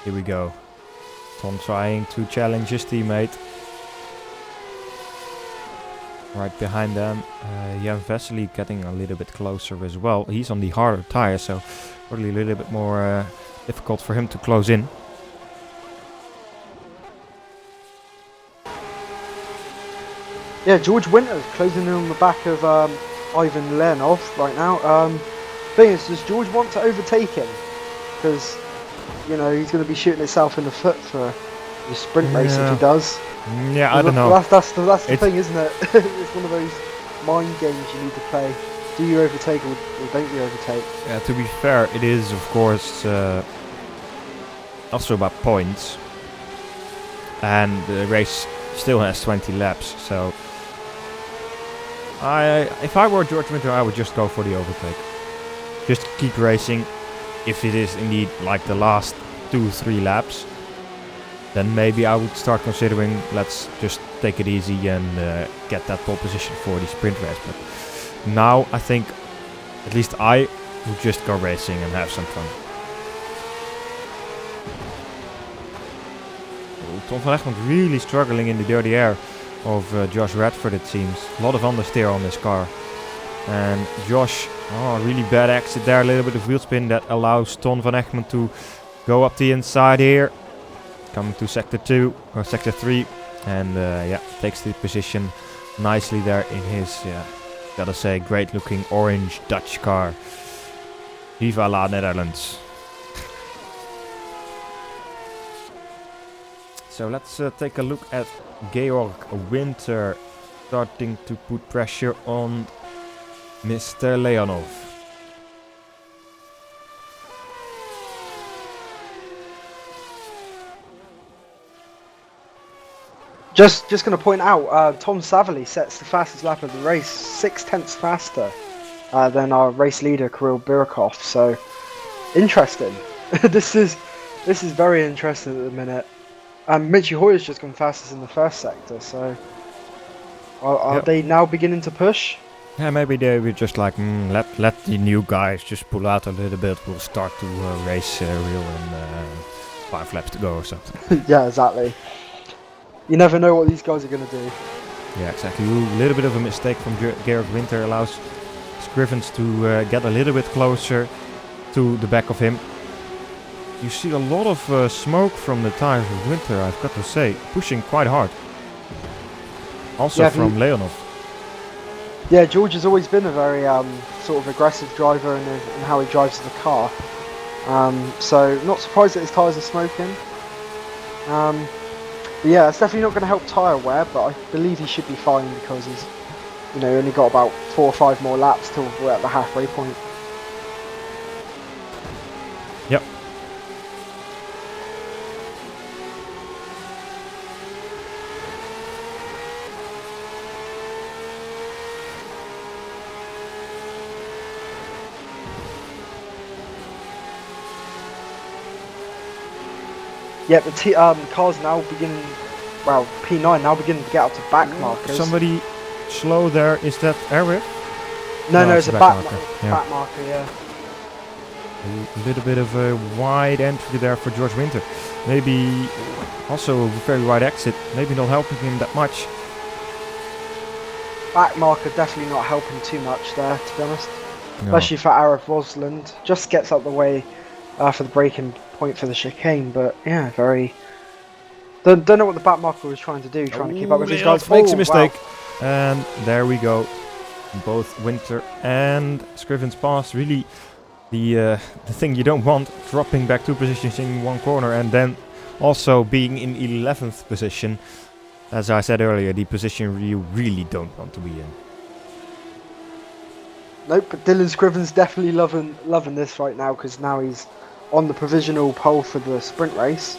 Here we go. Tom trying to challenge his teammate. Right behind them, Jan Vesely getting a little bit closer as well. He's on the harder tire, so probably a little bit more difficult for him to close in. Yeah, George Winter's closing in on the back of Ivan Lenov right now. Thing is, does George want to overtake him? Because, you know, he's going to be shooting himself in the foot for the sprint race if he does. Yeah, I don't know. That's the thing, isn't it? It's one of those mind games you need to play. Do you overtake or don't you overtake? Yeah, to be fair, it is of course also about points. And the race still has 20 laps, so if I were George Winter, I would just go for the overtake. Just keep racing. If it is indeed like the last 2-3 laps, then maybe I would start considering let's just take it easy and get that pole position for the sprint race. But now I think at least I would just go racing and have some fun. Tom van Egmond really struggling in the dirty air of Josh Radford, it seems. A lot of understeer on this car. And Josh, really bad exit there, a little bit of wheel spin that allows Tom van Egmond to go up the inside here. Coming to sector 2 or sector 3, and yeah, takes the position nicely there in his, gotta say, great looking orange Dutch car. Viva la Netherlands. So let's take a look at Georg Winter starting to put pressure on Mr. Leonov. Just going to point out, Tom Savalli sets the fastest lap of the race, 0.6 faster than our race leader Kirill Birakov. So interesting. This is very interesting at the minute. And Mitchy Hoyer's just gone fastest in the first sector, so are they now beginning to push? Yeah, maybe they were just like, let the new guys just pull out a little bit. We'll start to race real in 5 laps to go or something. Yeah, exactly. You never know what these guys are going to do. Yeah, exactly. A little bit of a mistake from Gerard Winter allows Scrivens to get a little bit closer to the back of him. You see a lot of smoke from the tires of Winter, I've got to say, pushing quite hard. Also from Leonov. Yeah, George has always been a very sort of aggressive driver in how he drives the car. So not surprised that his tyres are smoking. But yeah, it's definitely not going to help tyre wear, but I believe he should be fine because he's, only got about 4 or 5 more laps till we're at the halfway point. Yep. Yeah, the cars now begin. Well, P9 now beginning to get up to back markers. Somebody slow there. Is that Arif? No, it's a back marker. Yeah. Back marker, yeah. A little bit of a wide entry there for George Winter. Maybe also a very wide exit. Maybe not helping him that much. Back marker definitely not helping too much there, to be honest. No. Especially for Arif Rosland. Just gets out the way for the braking point for the chicane, but yeah, very. Don't know what the back marker was trying to do, trying to keep up with these guys. Makes a mistake. Wow. And there we go. Both Winter and Scrivens passed. Really the thing you don't want, dropping back 2 positions in one corner and then also being in 11th position. As I said earlier, the position you really don't want to be in. Nope, but Dylan Scrivens definitely loving this right now because now he's on the provisional pole for the sprint race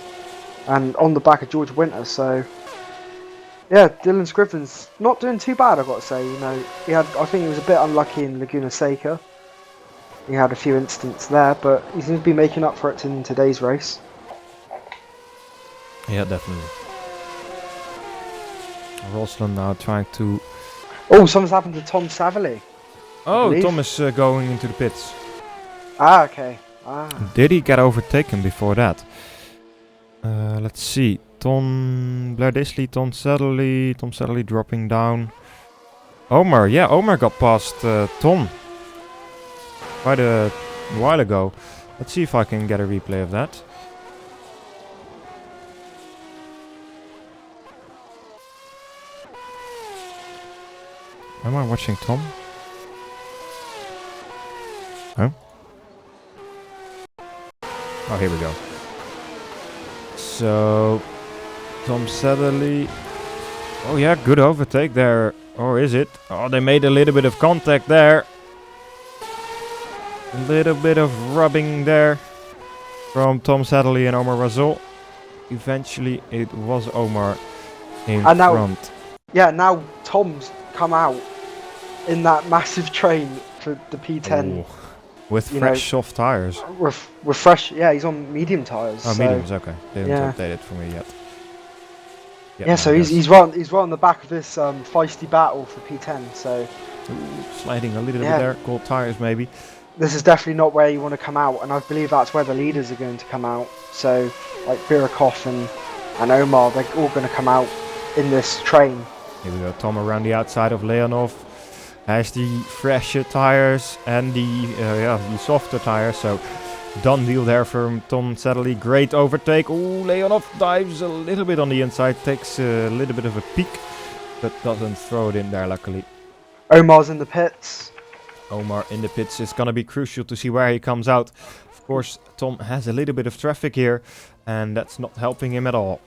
and on the back of George Winter. So yeah, Dylan Scrivens not doing too bad, I've got to say. I think he was a bit unlucky in Laguna Seca. He had a few incidents there, but he seems to be making up for it in today's race. Yeah, definitely. Rosland now trying to... Oh, something's happened to Tom Savelli. Oh, Tom is going into the pits. Ah, okay. Did he get overtaken before that? Let's see. Blair Disley, Tom Sadley dropping down. Omar got past Tom quite a while ago. Let's see if I can get a replay of that. Am I watching Tom? Huh? Oh, here we go. So, Tom Sadley. Oh yeah, good overtake there. Or is it? Oh, they made a little bit of contact there. A little bit of rubbing there from Tom Sadley and Omar Razul. Eventually, it was Omar in front. Yeah, now Tom's come out in that massive train for the P10. Ooh. With fresh soft tires. Fresh, yeah, he's on medium tires. Oh, mediums, okay. They didn't update it for me yet. Yeah, so he's right on the back of this feisty battle for P10. So sliding a little bit there, cold tires maybe. This is definitely not where you want to come out, and I believe that's where the leaders are going to come out. So like Birakov and Omar, they're all going to come out in this train. Here we go, Tom around the outside of Leonov. Has the fresher tires and the softer tires, so done deal there from Tom Sadley. Great overtake. Oh, Leonov dives a little bit on the inside, takes a little bit of a peek, but doesn't throw it in there luckily. Omar's in the pits. Omar in the pits is gonna be crucial to see where he comes out. Of course, Tom has a little bit of traffic here, and that's not helping him at all.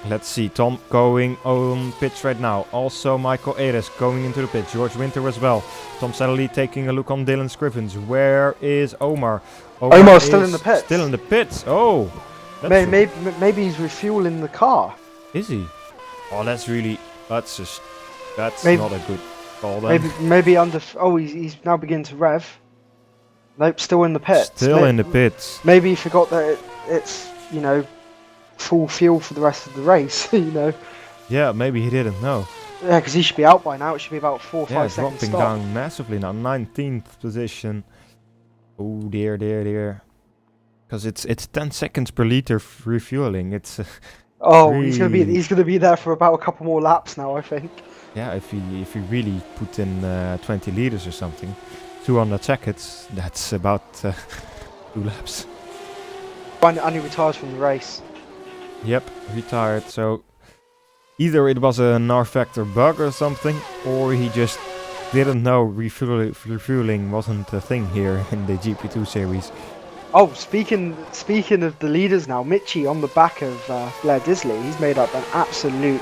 Let's see, Tom going on pits right now. Also Michael Ayres going into the pits. George Winter as well. Tom Sadley taking a look on Dylan Scrivens. Where is Omar? Omar's still in the pits. Still in the pits. Oh. Maybe he's refueling the car. Is he? Oh, that's not a good call then. Maybe under... Oh, he's now beginning to rev. Nope, still in the pits. Still in the pits. Maybe he forgot that it's, full fuel for the rest of the race. You know. Yeah, maybe he didn't know. Yeah, because he should be out by now. It should be about 4 or Yeah, 5 seconds dropping stop. down massively now. 19th position. Oh dear, dear, dear. Because it's 10 seconds per liter refueling. It's Oh, really... he's gonna be there for about a couple more laps now, I think. Yeah, if he really put in 20 liters or something, 200 seconds, that's about 2 laps. And he retires from the race. Yep, retired. So either it was an rFactor bug or something, or he just didn't know refueling wasn't a thing here in the GP2 series. Oh, speaking of the leaders now, Mitchie on the back of Blair Disley, he's made up an absolute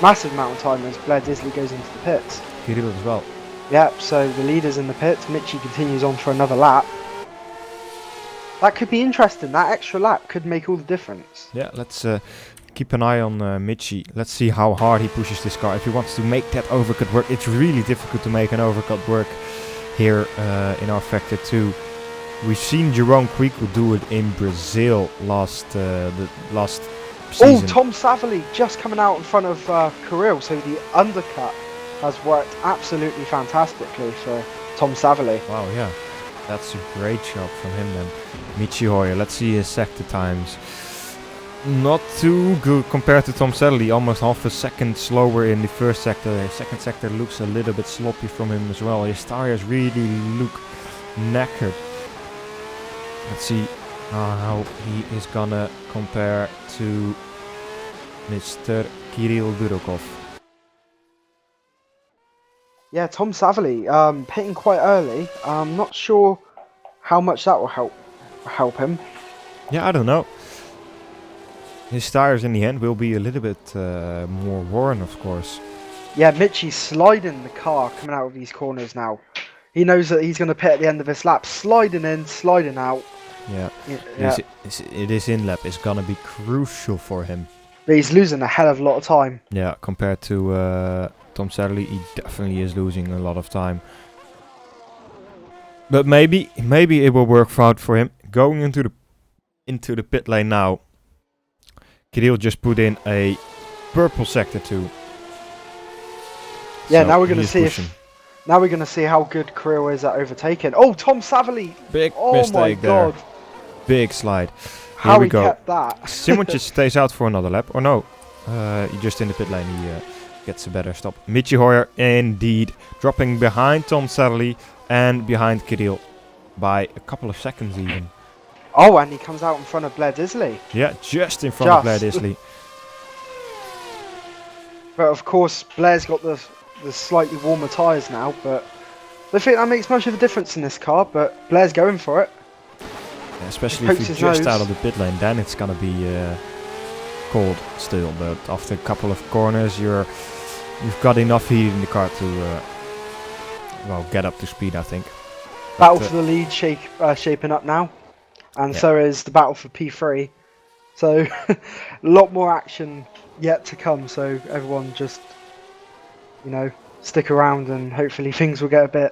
massive amount of time as Blair Disley goes into the pits. Kirill as well. Yep, so the leader's in the pits, Mitchie continues on for another lap. That could be interesting, that extra lap could make all the difference. Yeah, let's keep an eye on Mitchie. Let's see how hard he pushes this car. If he wants to make that overcut work, it's really difficult to make an overcut work here in rFactor 2. We've seen Jerome Quico do it in Brazil last season. Oh, Tom Savalli just coming out in front of Kirill, so the undercut has worked absolutely fantastically for Tom Savalli. Wow, yeah. That's a great job from him then. Michi Hoyer, let's see his sector times. Not too good compared to Tom Savalli, almost half a second slower in the first sector. The second sector looks a little bit sloppy from him as well. His tires really look knackered. Let's see how he is gonna compare to Mr. Kirill Burokov. Yeah, Tom Savalli pitting quite early. I'm not sure how much that will help him. Yeah, I don't know. His tires in the end will be a little bit more worn, of course. Yeah, Mitchie's sliding the car coming out of these corners now. He knows that he's going to pit at the end of his lap. Sliding in, sliding out. Yeah, Yeah. this in-lap is gonna be crucial for him. But he's losing a hell of a lot of time. Yeah, compared to Tom Savalli, he definitely is losing a lot of time. But maybe it will work out for him. Going into the pit lane now. Kirill just put in a purple sector too. Yeah, So now we're going he to is see pushing. now we're going to see how good Kirill is at overtaking. Oh, Tom Savalli! Big Oh my mistake there. god! Big slide. How Here we he go. kept that. Simon just stays out for another lap. Or no, he just in the pit lane. He gets a better stop. Michi Hoyer indeed dropping behind Tom Savalli and behind Kirill by a couple of seconds even. Oh, and he comes out in front of Blair Disley. Yeah, just in front of Blair Disley. But of course, Blair's got the slightly warmer tyres now, but I don't think that makes much of a difference in this car, but Blair's going for it. Yeah, especially Pokes if you're his just nose. out of the pit lane, then it's gonna be cold still. But after a couple of corners, you've got enough heat in the car to well, get up to speed, I think. Battle But, for the lead shaping up now, and Yeah. so is the battle for P3. So a lot more action yet to come. So everyone just, stick around, and hopefully things will get a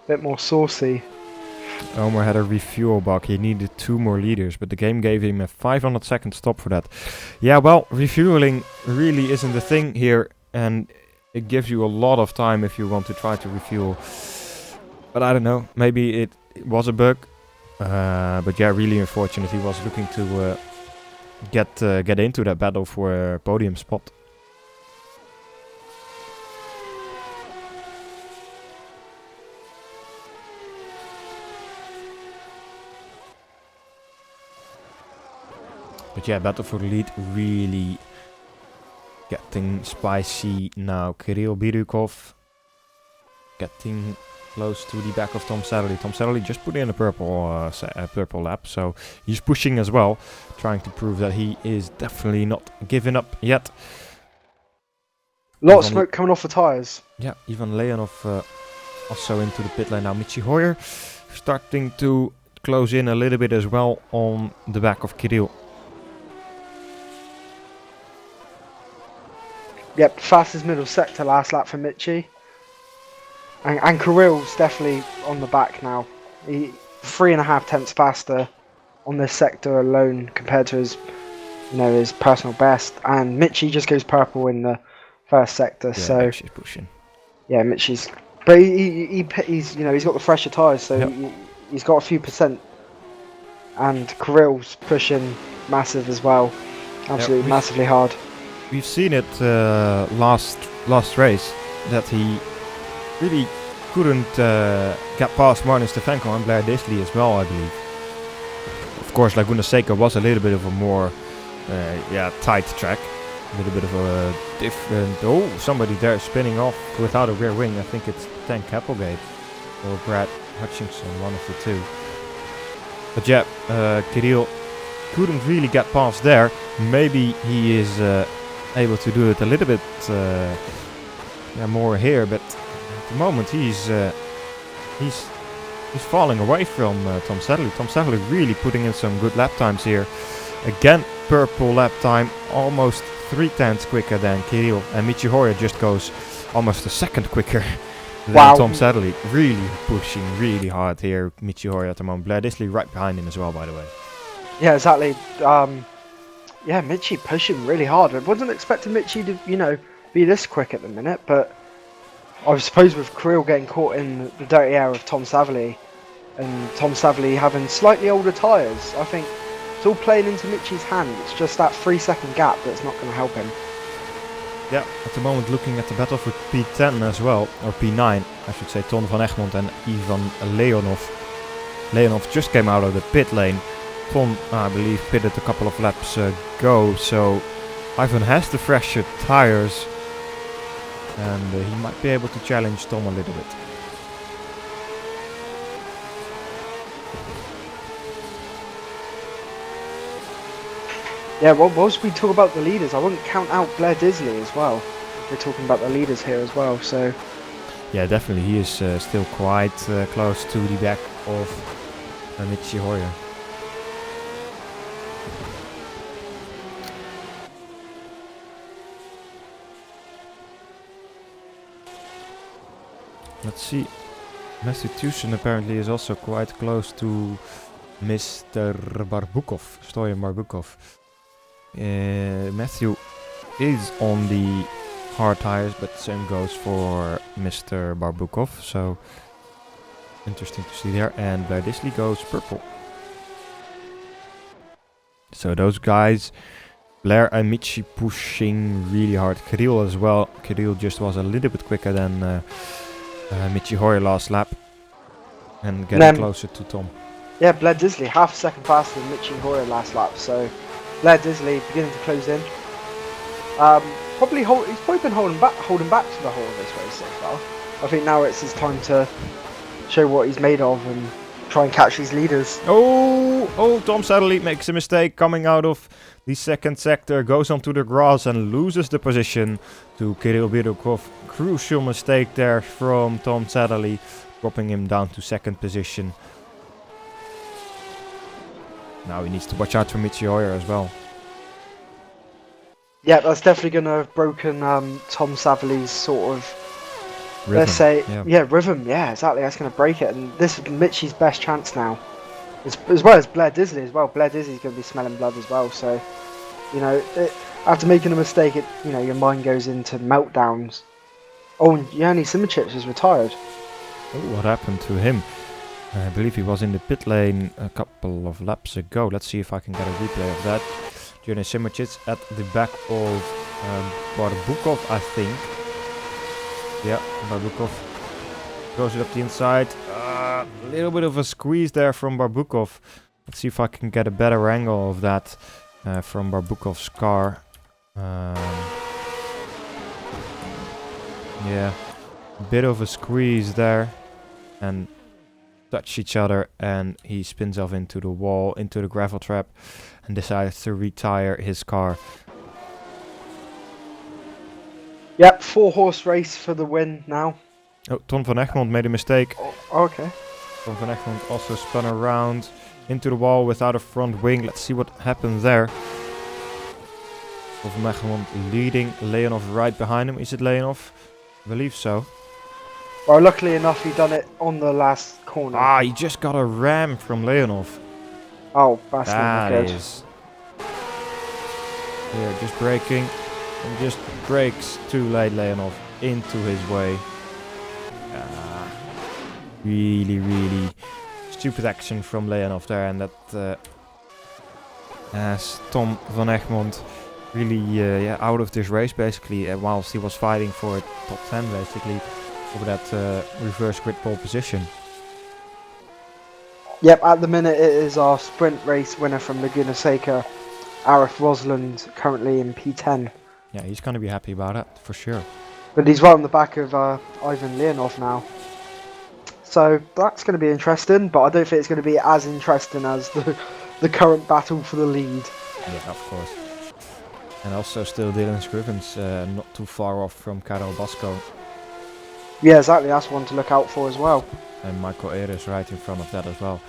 bit more saucy. Omar had a refuel bug. He needed 2 more liters, but the game gave him a 500-second stop for that. Yeah, well, refueling really isn't a thing here, and it gives you a lot of time if you want to try to refuel. But I don't know, maybe it was a bug. But yeah, really unfortunate. He was looking to get into that battle for a podium spot. But yeah, battle for the lead really getting spicy now. Kirill Birukov getting close to the back of Tom Savalli. Tom Savalli just put in a purple lap, so he's pushing as well, trying to prove that he is definitely not giving up yet. A lot of smoke coming off the tyres. Yeah, Ivan Leonov also into the pit lane now. Michi Hoyer starting to close in a little bit as well on the back of Kirill. Yep, fastest middle sector last lap for Mitchie. And Kirill's definitely on the back now. 3.5 tenths faster on this sector alone compared to his his personal best, and Mitchie just goes purple in the first sector. Yeah, So Mitchie's pushing. yeah, Mitchie's, but he's he's got the fresher tyres, so Yep. he's got a few percent, and Kirill's pushing massive as well, absolutely massively hard. We've seen it last race that he really couldn't get past Martin Stefanko and Blair Disley as well, I believe. Of course, Laguna Seca was a little bit of a more tight track. A little bit of a different... Oh, somebody there spinning off without a rear wing. I think it's Tank Applegate or Brad Hutchinson, one of the two. But yeah, Kirill couldn't really get past there. Maybe he is able to do it a little bit more here, but at the moment he's falling away from Tom Sadley. Tom Sadley really putting in some good lap times here. Again, purple lap time, almost 3/10 quicker than Kirill, and Michihori just goes almost a second quicker than Tom Sadley. Really pushing really hard here, Michihori at the moment. Blair Disley right behind him as well, by the way. Yeah, exactly. Yeah, Mitchie pushing really hard. I wasn't expecting Mitchie to, be this quick at the minute, but I suppose with Kirill getting caught in the dirty air of Tom Savley, and Tom Savley having slightly older tyres, I think it's all playing into Mitchie's hand. It's just that 3-second gap that's not going to help him. Yeah, at the moment looking at the battle for P10 as well, or P9, I should say, Ton van Egmond and Ivan Leonov. Leonov just came out of the pit lane. Ton, I believe, pitted a couple of laps ago, so Ivan has the fresher tyres, and he might be able to challenge Tom a little bit. Yeah, well, whilst we talk about the leaders, I wouldn't count out Blair Disley as well. We're talking about the leaders here as well, so... Yeah, definitely, he is still quite close to the back of Michihori. Let's see. Matthew Tucson apparently is also quite close to Mr. Barbukov, Stoyan Barbukov. Matthew is on the hard tires, but same goes for Mr. Barbukov, so interesting to see there. And Blair Disley goes purple. So those guys, Blair and Michi pushing really hard. Kirill as well. Kirill just was a little bit quicker than Michihori last lap and getting closer to Tom. Yeah, Blair Disley half a second faster than Michihori last lap, so Blair Disley beginning to close in. He's probably been holding back for the whole of this race so far. I think now it's his time to show what he's made of and try and catch these leaders. Oh, Tom Sadley makes a mistake coming out of the second sector, goes onto the grass and loses the position to Kirill Birukov. Crucial mistake there from Tom Sadley, dropping him down to second position. Now he needs to watch out for Michihori as well. Yeah, that's definitely going to have broken Tom Savley's sort of, Rhythm. let's say, rhythm. Yeah, exactly. That's going to break it, and this is Mitchie's best chance now, as well as Blair Disley as well. Blair Disley's going to be smelling blood as well. So, after making a mistake, your mind goes into meltdowns. Oh, and Yanni Simichich is retired. Oh, what happened to him? I believe he was in the pit lane a couple of laps ago. Let's see if I can get a replay of that. Yanni Simichich at the back of Barbukov, I think. Yeah, Barbukov goes it up the inside. A little bit of a squeeze there from Barbukov. Let's see if I can get a better angle of that from Barbukov's car. Yeah, a bit of a squeeze there, and touch each other, and he spins off into the wall, into the gravel trap, and decides to retire his car. Yep, 4-horse race for the win now. Oh, Ton van Egmond made a mistake. Oh, okay. Ton van Egmond also spun around into the wall without a front wing. Let's see what happened there. Ton van Egmond leading, Leonov right behind him. Is it Leonov? I believe so. Well, luckily enough, he done it on the last corner. He just got a ram from Leonov. Oh, that's not good. Here, just braking. And just brakes too late, Leonov into his way. Really stupid action from Leonov there, and that has Tom van Egmond really out of this race basically, whilst he was fighting for a top 10 basically over that reverse grid pole position. Yep, at the minute it is our sprint race winner from Laguna Seca, Arif Rosland, currently in P10. Yeah, he's going to be happy about that for sure. But he's right on the back of Ivan Leonov now. So that's going to be interesting, but I don't think it's going to be as interesting as the current battle for the lead. Yeah, of course. And also still Dylan Scrivens, not too far off from Karel Basco. Yeah, exactly, that's one to look out for as well. And Michael Ayres right in front of that as well.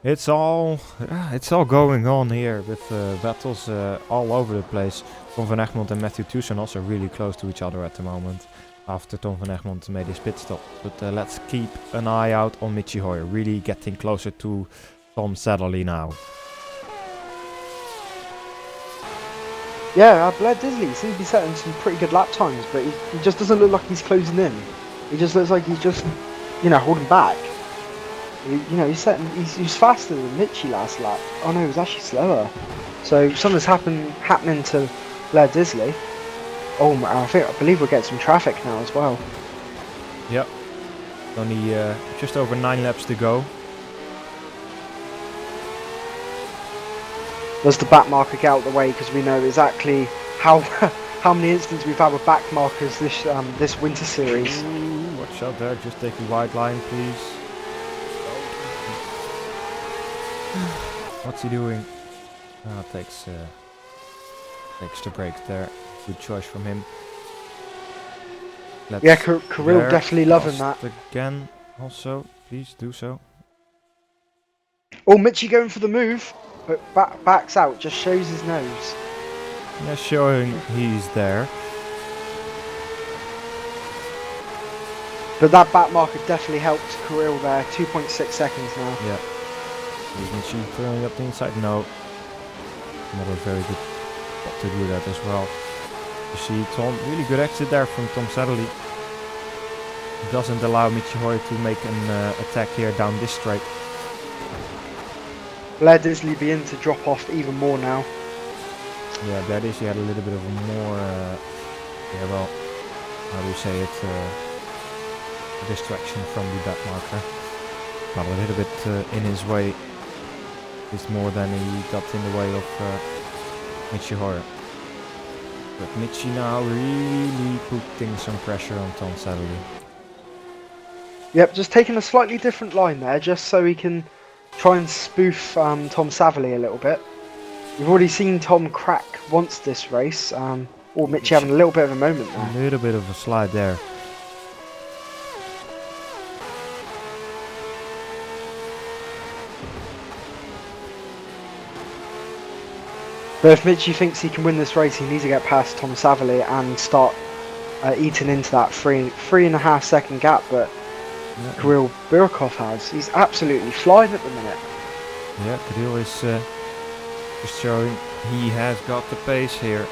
It's all going on here with battles all over the place. Tom van Egmond and Matthew Tucson also really close to each other at the moment, after Tom van Egmond made his pit stop. But let's keep an eye out on Michi Hoyer, really getting closer to Tom Sadlerly now. Yeah, Blair Disley seems to be setting some pretty good lap times, but he just doesn't look like he's closing in. He just looks like he's just, holding back. He's faster than Michi last lap. Oh no, he was actually slower. So something's happening to Blair Disley. Oh, I believe we'll get some traffic now as well. Yep. Only just over 9 laps to go. Does the back marker get out of the way, because we know exactly how many incidents we've had with back markers this winter series. Ooh, watch out there, just take a wide line please. What's he doing? Takes the break there. Good choice from him. Yeah, Kirill definitely loving that. Again, also, please do so. Oh, Michi going for the move, but backs out, just shows his nose. Yeah, showing he's there. But that back marker definitely helped Kirill there, 2.6 seconds now. Yeah. Is Michi throwing up the inside? No. Not a very good spot to do that as well. You see Tom, really good exit there from Tom Sadlerly. Doesn't allow Michi Hoyer to make an attack here down this straight. Blair Disley begin to drop off even more now. Yeah, Blair Disley had a little bit of a more, how do you say it, distraction from the back marker. Got a little bit in his way. It's more than he got in the way of Michi Hoyer. But Michi now really putting some pressure on Tom Sadlerly. Yep, just taking a slightly different line there, just so he can try and spoof Tom Sadlerly a little bit. We've already seen Tom crack once this race, or Michi having a little bit of a moment there. A little bit of a slide there. But if Michi thinks he can win this race, he needs to get past Tom Sadlerly and start eating into that 3.5 second gap that Kirill Birakov has. He's absolutely flying at the minute. Yeah, Kirill is just showing he has got the pace here.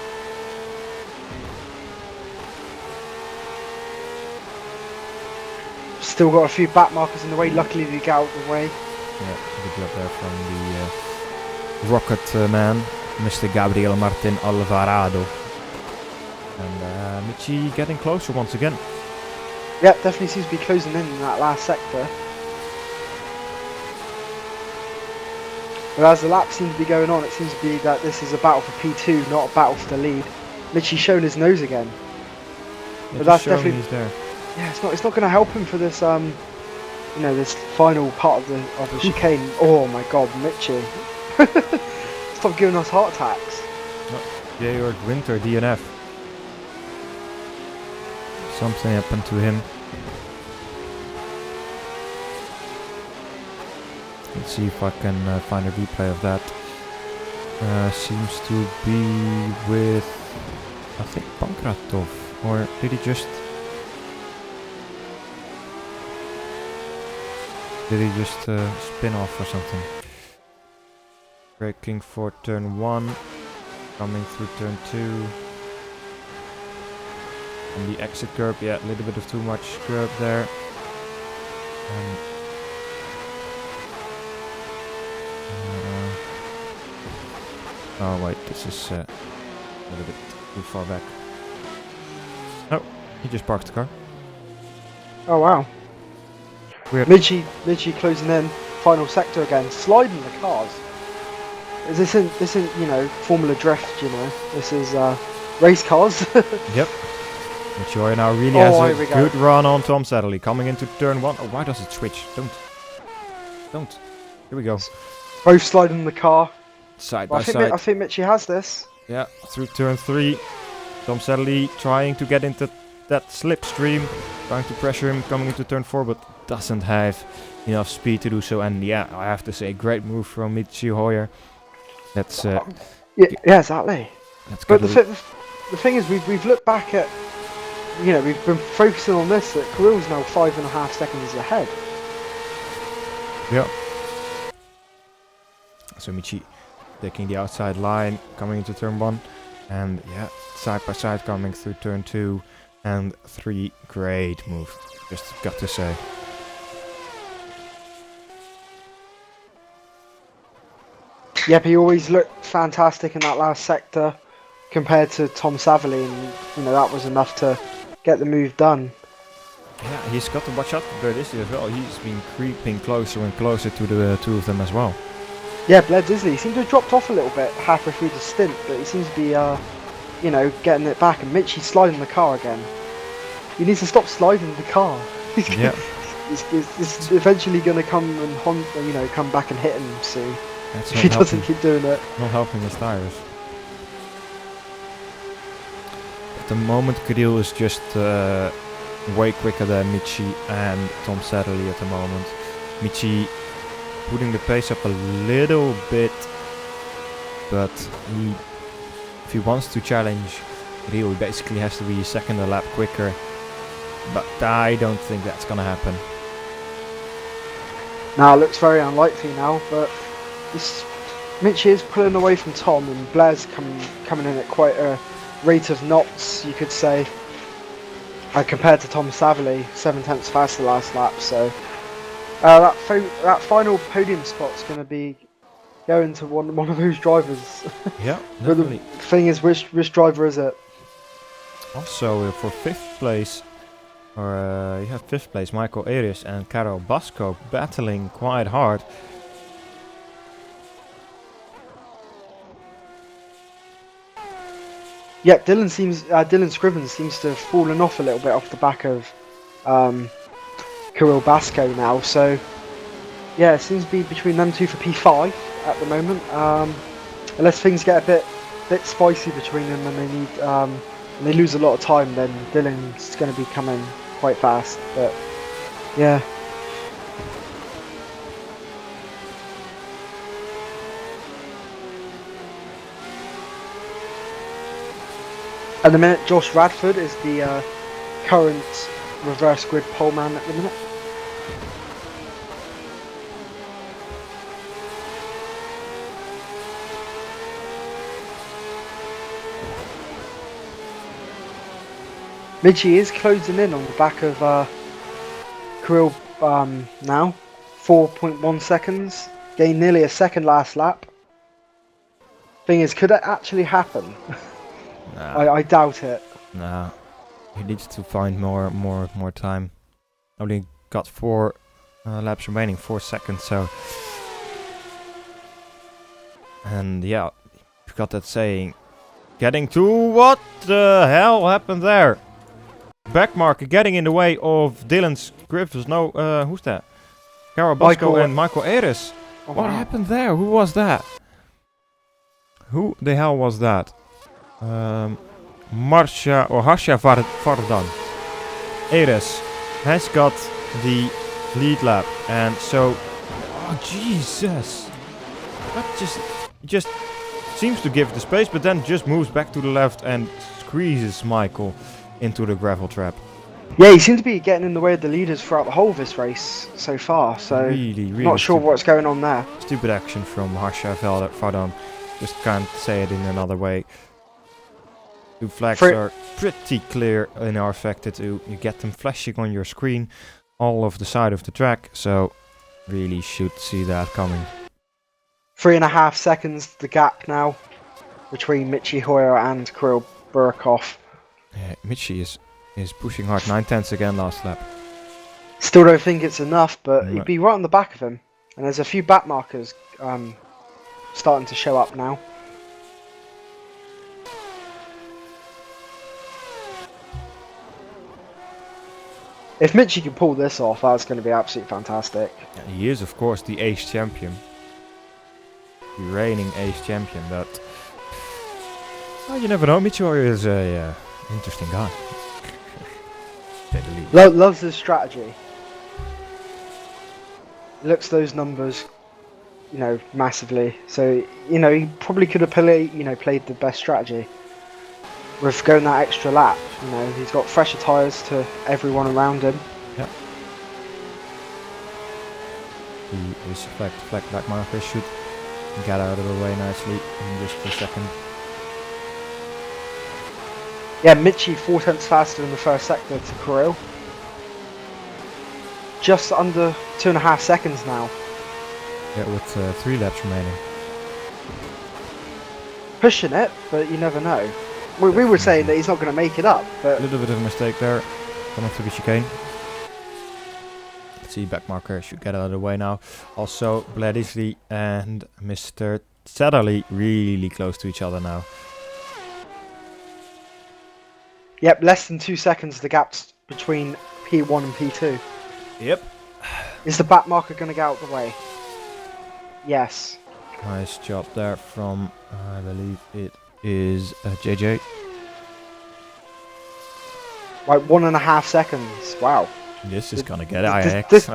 Still got a few back markers in the way, luckily they get out of the way. Yeah, good job there from the rocket man, Mr. Gabriel Martin Alvarado. And Michi getting closer once again. Yeah, definitely seems to be closing in that last sector. But as the lap seems to be going on, it seems to be that this is a battle for P2, not a battle for the lead. Michi's shown his nose again. Yeah, but that's definitely he's there. Yeah, it's not going to help him for this this final part of the chicane. Oh my God, Michi! Stop giving us heart attacks. Georg Winter DNF. Something happened to him. Let's see if I can find a replay of that. Seems to be with, I think, Pankratov. Or did he just spin off or something? Braking for turn 1. coming through turn 2. On the exit curb, yeah, a little bit of too much curb there. Oh wait, this is a little bit too far back. Oh, he just parked the car. Oh wow. Weird. Midgie closing in, final sector again, sliding the cars. This isn't you know, Formula Drift, you know. This is race cars. Yep. Mitchell now really has a here we good go. run on Tom Sadlerly. Coming into turn 1. Oh, why does it switch? Don't. Here we go. Both sliding the car. Side Well, by side. I think Mitchie has this. Yeah, through turn 3. Tom Sadlerly trying to get into that slipstream. Trying to pressure him coming into turn 4, but doesn't have enough speed to do so. And yeah, I have to say, great move from Mitchie Hoyer. That's Yeah, exactly. that's But good. the thing is, we've looked back at, you know, we've been focusing on this. That Kirill's now 5.5 seconds ahead. Yeah. So Michi taking the outside line, coming into turn 1. And yeah, side by side coming through turn 2 and 3. Great move. Just got to say. Yep, he always looked fantastic in that last sector compared to Tom Saverly, and you know that was enough to get the move done. Yeah, he's got to watch out for this as well. He's been creeping closer and closer to the two of them as well. Yeah, Blair Disley seemed to have dropped off a little bit halfway through the stint, but he seems to be, you know, getting it back. And Mitchie's sliding the car again. He needs to stop sliding the car. Yeah. It's eventually going to come and haunt, you know, come back and hit him soon. That's If he doesn't keep doing it. Not helping his tires. At the moment, Kirill is just way quicker than Michi and Tom Sadlerly at the moment. Michi putting the pace up a little bit, but if he wants to challenge Kirill, he basically has to be a second a lap quicker. But I don't think that's gonna happen. Now it looks very unlikely now, but this Mitchie is pulling away from Tom, and Blair's coming in at quite a rate of knots, you could say, compared to Tom Saverly, 7/10 faster last lap. So that final podium spot's going to be going to one of those drivers. Yeah, But the definitely. thing is, which driver is it? Also, for 5th place, you have 5th place, Michael Arias and Karel Basco battling quite hard. Yep, Dylan Scrivens seems to have fallen off a little bit off the back of Kirill Basco now. So yeah, it seems to be between them two for P5 at the moment. Unless things get a bit spicy between them and they need and they lose a lot of time, then Dylan's going to be coming quite fast. But yeah. At the minute, Josh Radford is the current reverse grid pole man at the minute. Mitchie is closing in on the back of Kirill now. 4.1 seconds. Gained nearly a second last lap. Thing is, could it actually happen? Nah, I doubt it. nah. He needs to find more time. Only got 4 laps remaining, 4 seconds. So, and yeah, you've got that saying. Getting to what the hell happened there? Backmarker getting in the way of Dylan's Griffiths. No, who's that? Karel Basco and Michael Ayres. Oh, What wow. happened there? Who was that? Who the hell was that? Harsha Vardan. Ayres has got the lead lap, and so, oh Jesus! That just seems to give the space, but then just moves back to the left and squeezes Michael into the gravel trap. Yeah, he seems to be getting in the way of the leaders throughout the whole of this race so far, so Really not sure what's going on there. stupid action from Harsha Vardan. Just can't say it in another way. Two flags For- are pretty clear in rFactor too. You get them flashing on your screen all of the side of the track, so really should see that coming. 3.5 seconds the gap now between Michi Hoyer and Kirill Burakov. Yeah, Michi is pushing hard. 9/10 again last lap. Still don't think it's enough, but No. he'd be right on the back of him. And there's a few back markers starting to show up now. If Michi can pull this off, that's going to be absolutely fantastic. And he is, of course, the ace champion. The reigning ace champion, but well, you never know. Michi Hoyer is a interesting guy. Say the least. Loves his strategy. Looks those numbers, massively. So, he probably could have played the best strategy with going that extra lap. He's got fresher tyres to everyone around him. Yeah. His flag black marker should get out of the way nicely in just a second. Yeah, Michi 4 tenths faster in the first sector to Kirill. Just under 2.5 seconds now. Yeah, with 3 laps remaining. Pushing it, but you never know. We were saying that he's not going to make it up, A but little bit of a mistake there. Coming through the chicane. Let's see, back marker should get out of the way now. Also, Bledishley and Mr. Satterley really close to each other now. yep, less than 2 seconds the gap's between P1 and P2. Yep. Is the back marker going to get out of the way? Yes. Nice job there from, I believe it is JJ. Like 1.5 seconds. Wow. This is gonna get This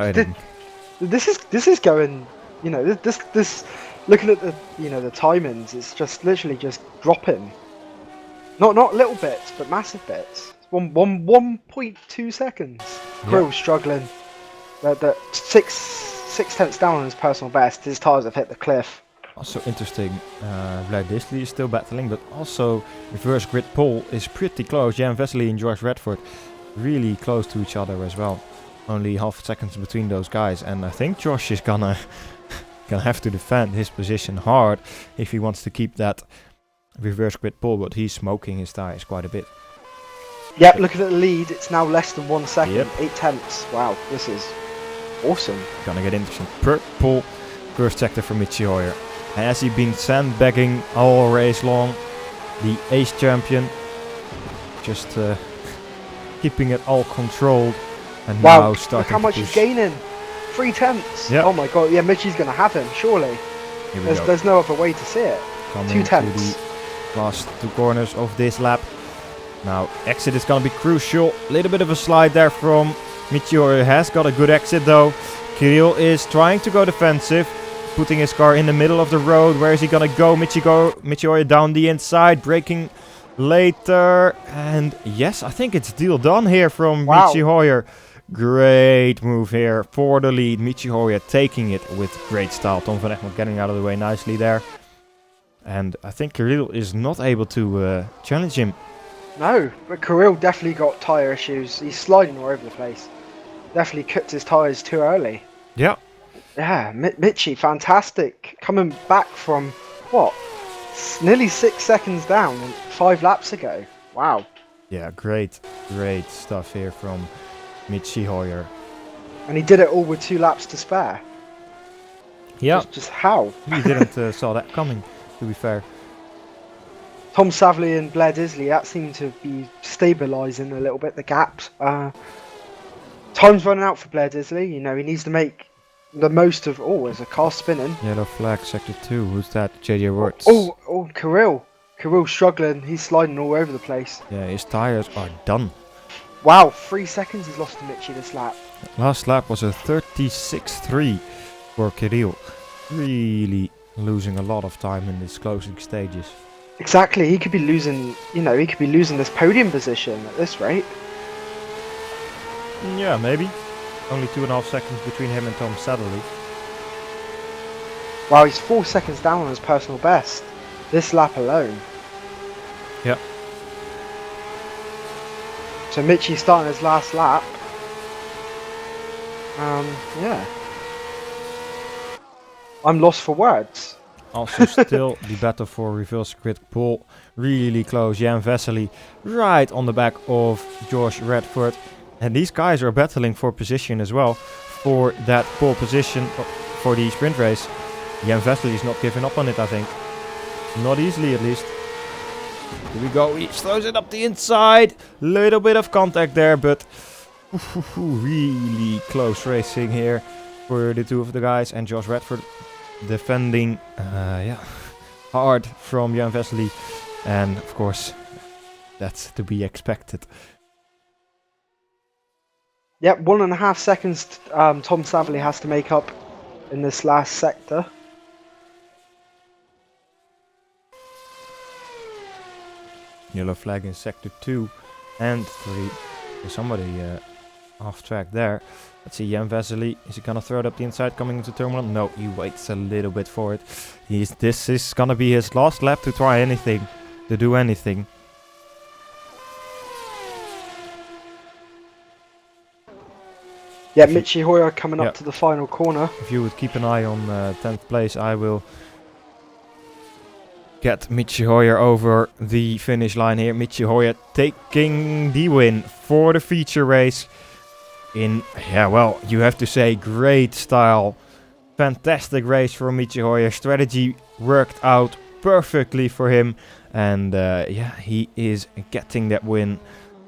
is going. This. Looking at the the timings, it's just literally just dropping. Not little bits, but massive bits. 1.2 seconds. Krill struggling. The 6 tenths down on his personal best. His tyres have hit the cliff. Also interesting, Bledishley is still battling, but also reverse grid pole is pretty close. Jan Vesely and George Redford really close to each other as well. Only half seconds between those guys, and I think Josh is gonna have to defend his position hard if he wants to keep that reverse grid pole, but he's smoking his tyres quite a bit. Yep, looking at the lead, it's now less than 1 second. Yep. 8 tenths. Wow, this is awesome. Gonna get interesting. Purple first sector for Michi Hoyer. Has he been sandbagging all race long? The ace champion, just keeping it all controlled, and now Wow, starting look how much to he's push. gaining. 3 tenths. Yep. Oh my god, yeah, Michi's going to have him, surely. Here we go. There's no other way to see it. Coming 2 to tenths. the last 2 corners of this lap. Now exit is gonna be crucial. Little bit of a slide there from Michi Hoyer. Has got a good exit though. Kirill is trying to go defensive, putting his car in the middle of the road. Where is he gonna go? Michi Hoyer down the inside, braking later, and yes, I think it's deal done here from Wow. Michi Hoyer. Great move here for the lead. Michi Hoyer taking it with great style. Tom van Egmond getting out of the way nicely there. And I think Kirill is not able to challenge him. No, but Kirill definitely got tyre issues. He's sliding all over the place. Definitely cooked his tyres too early. Yeah. Yeah, Michi, fantastic. Coming back from, what? Nearly 6 seconds down 5 laps ago. Wow. Yeah, great stuff here from Michi Hoyer. And he did it all with 2 laps to spare. Yeah, Just how? he didn't saw that coming, to be fair. Tom Savley and Blair Disley, that seemed to be stabilising a little bit, the gaps. Time's running out for Blair Disley. He needs to make the most of... Oh, there's a car spinning. Yellow flag, sector 2. Who's that? JJ Words. Oh, Kirill. Kirill's struggling. He's sliding all over the place. Yeah, his tires are done. Wow, 3 seconds he's lost to Michi this lap. Last lap was a 36.3 for Kirill. Really losing a lot of time in these closing stages. Exactly, he could be losing, he could be losing this podium position at this rate. Yeah, maybe. Only 2.5 seconds between him and Tom Satterley. Wow, he's 4 seconds down on his personal best. this lap alone. Yep. So Mitchie's starting his last lap. Yeah. I'm lost for words. Also still the battle for reverse grid pole really close. Jan Vesely right on the back of Josh Redford. And these guys are battling for position as well. For that pole position for the sprint race. Jan Vesely is not giving up on it, I think. Not easily, at least. Here we go. He throws it up the inside. Little bit of contact there, but really close racing here for the two of the guys. And Josh Redford defending hard from Jan Vesely. And, of course, that's to be expected. Yep, 1.5 seconds Tom Savely has to make up in this last sector. Yellow flag in sector 2 and 3. There's somebody off track there. Let's see, Jan Vesely. Is he going to throw it up the inside coming into turn 1? No, he waits a little bit for it. This is going to be his last lap to try anything, to do anything. Yeah, Mitchie Hoyer coming up to the final corner. If you would keep an eye on 10th place, I will get Mitchie Hoyer over the finish line here. Mitchie Hoyer taking the win for the feature race. In, you have to say, great style. Fantastic race for Mitchie Hoyer. Strategy worked out perfectly for him. And he is getting that win.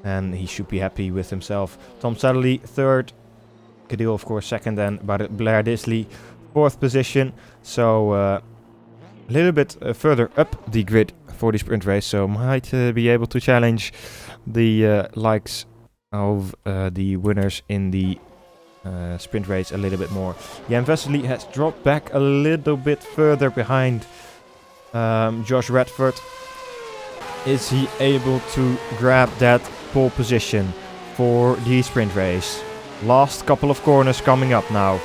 And he should be happy with himself. Tom Sadley, third. Cadil, of course, second. And Blair Disley, fourth position. So a little bit further up the grid for the sprint race. So might be able to challenge the likes of the winners in the sprint race a little bit more. Jan Vesely has dropped back a little bit further behind Josh Redford. Is he able to grab that pole position for the sprint race? Last couple of corners coming up now.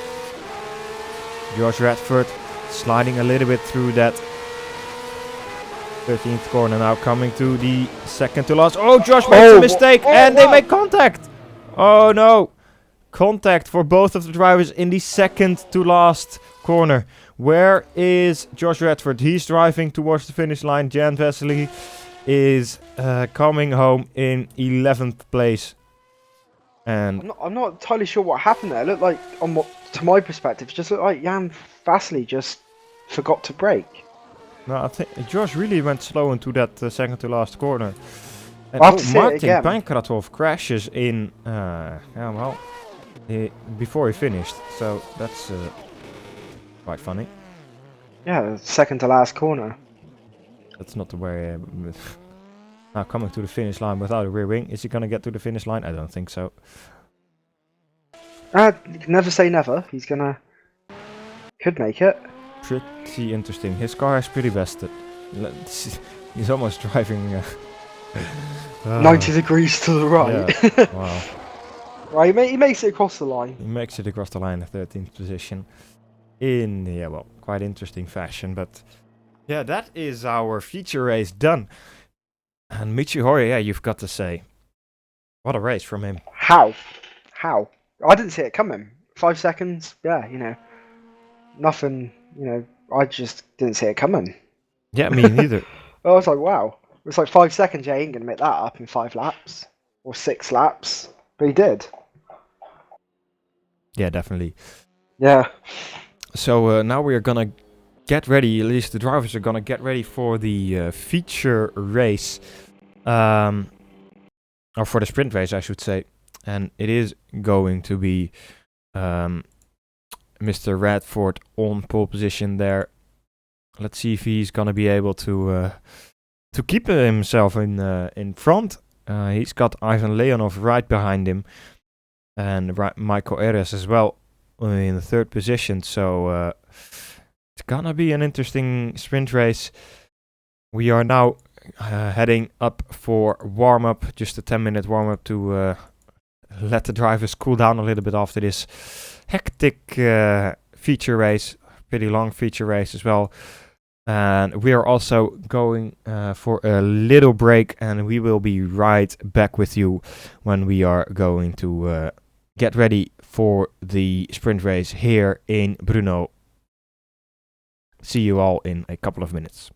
Josh Redford sliding a little bit through that 13th corner now, coming to the second to last. Oh, Josh makes a mistake and they make contact. Oh no. Contact for both of the drivers in the second to last corner. Where is Josh Redford? He's driving towards the finish line. Jan Vesely is coming home in 11th place. And I'm not entirely sure what happened there. It looked like, to my perspective, it just looked like Jan Vesely just forgot to brake. No, I think Josh really went slow into that second to last corner. And Martin Pankratov crashes in, before he finished. So that's quite funny. Yeah, second to last corner. That's not the way. Now coming to the finish line without a rear wing. Is he going to get to the finish line? I don't think so. Never say never. He's gonna... could make it. Pretty interesting. His car is pretty bested. He's almost driving 90 degrees to the right. Yeah. Wow. Right, he makes it across the line. He makes it across the line in 13th position. In, quite interesting fashion. But yeah, that is our feature race done. And Mitchie Hoyer, you've got to say, what a race from him. How? I didn't see it coming. 5 seconds, nothing, I just didn't see it coming. Yeah, me neither. I was like, wow. It's like 5 seconds, he ain't going to make that up in 5 laps. Or 6 laps. But he did. Yeah, definitely. Yeah. So now we are going to get ready, at least the drivers are going to get ready for the feature race. Or for the sprint race, I should say. And it is going to be Mr. Radford on pole position there. Let's see if he's going to be able to keep himself in front. He's got Ivan Leonov right behind him. And Michael Eres as well in the third position. So it's going to be an interesting sprint race. We are now heading up for warm-up. Just a 10-minute warm-up to let the drivers cool down a little bit after this hectic feature race. Pretty long feature race as well. And we are also going for a little break, and we will be right back with you when we are going to get ready for the sprint race here in Brno. See you all in a couple of minutes.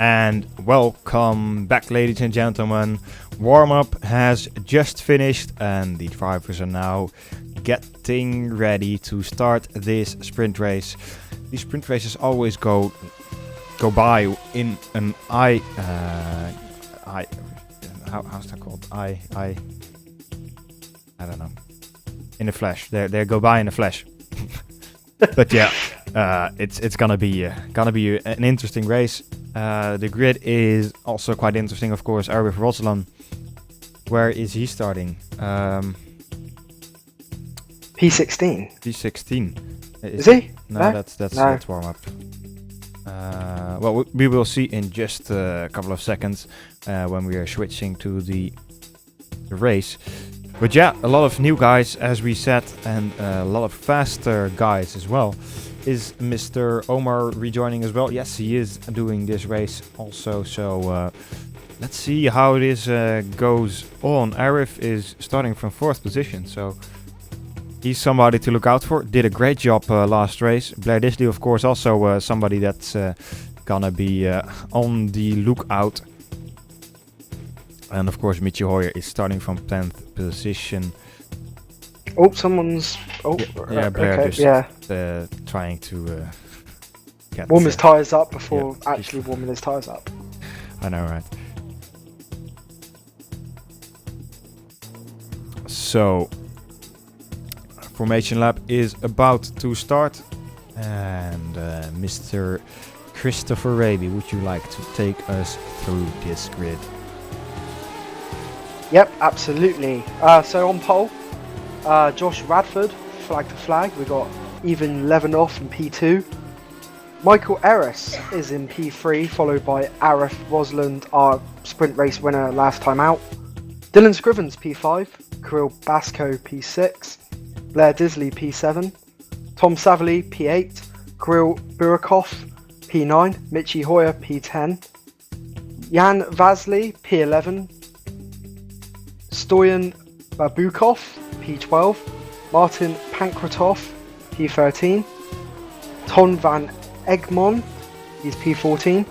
And welcome back, ladies and gentlemen. Warm-up has just finished and the drivers are now getting ready to start this sprint race. These sprint races always go by in an how's that called? I don't know. In a flash. They go by in a flash. But yeah, it's gonna be an interesting race. The grid is also quite interesting, of course. With Roslan, where is he starting? P16. P16. Is he? No, that's warm up. Well, we will see in just a couple of seconds when we are switching to the race. But yeah, a lot of new guys, as we said, and a lot of faster guys as well. Is Mr. Omar rejoining as well? Yes, he is doing this race also. So let's see how this goes on. Arif is starting from 4th position, so he's somebody to look out for. Did a great job last race. Blair Disley, of course, also somebody that's gonna be on the lookout. And of course, Michi Hoyer is starting from 10th position. Oh, someone's... Oh, yeah, Blair okay, just trying to get... Warm his tyres up before actually warming his tyres up. I know, right? So, Formation Lap is about to start. And Mr. Christopher Rabey, would you like to take us through this grid? Yep, absolutely. So on pole, Josh Radford, flag to flag. We got Ivan Levanov in P2. Michael Eris is in P3, followed by Arif Rosland, our sprint race winner last time out. Dylan Scrivens P5, Kirill Basco P6, Blair Disley P7, Tom Savely P8, Kirill Burakov P9, Michi Hoyer P10, Jan Vasily P11, Stoyan Babukov P12, Martin Pankratov P13, Ton van Egmond, he's P14,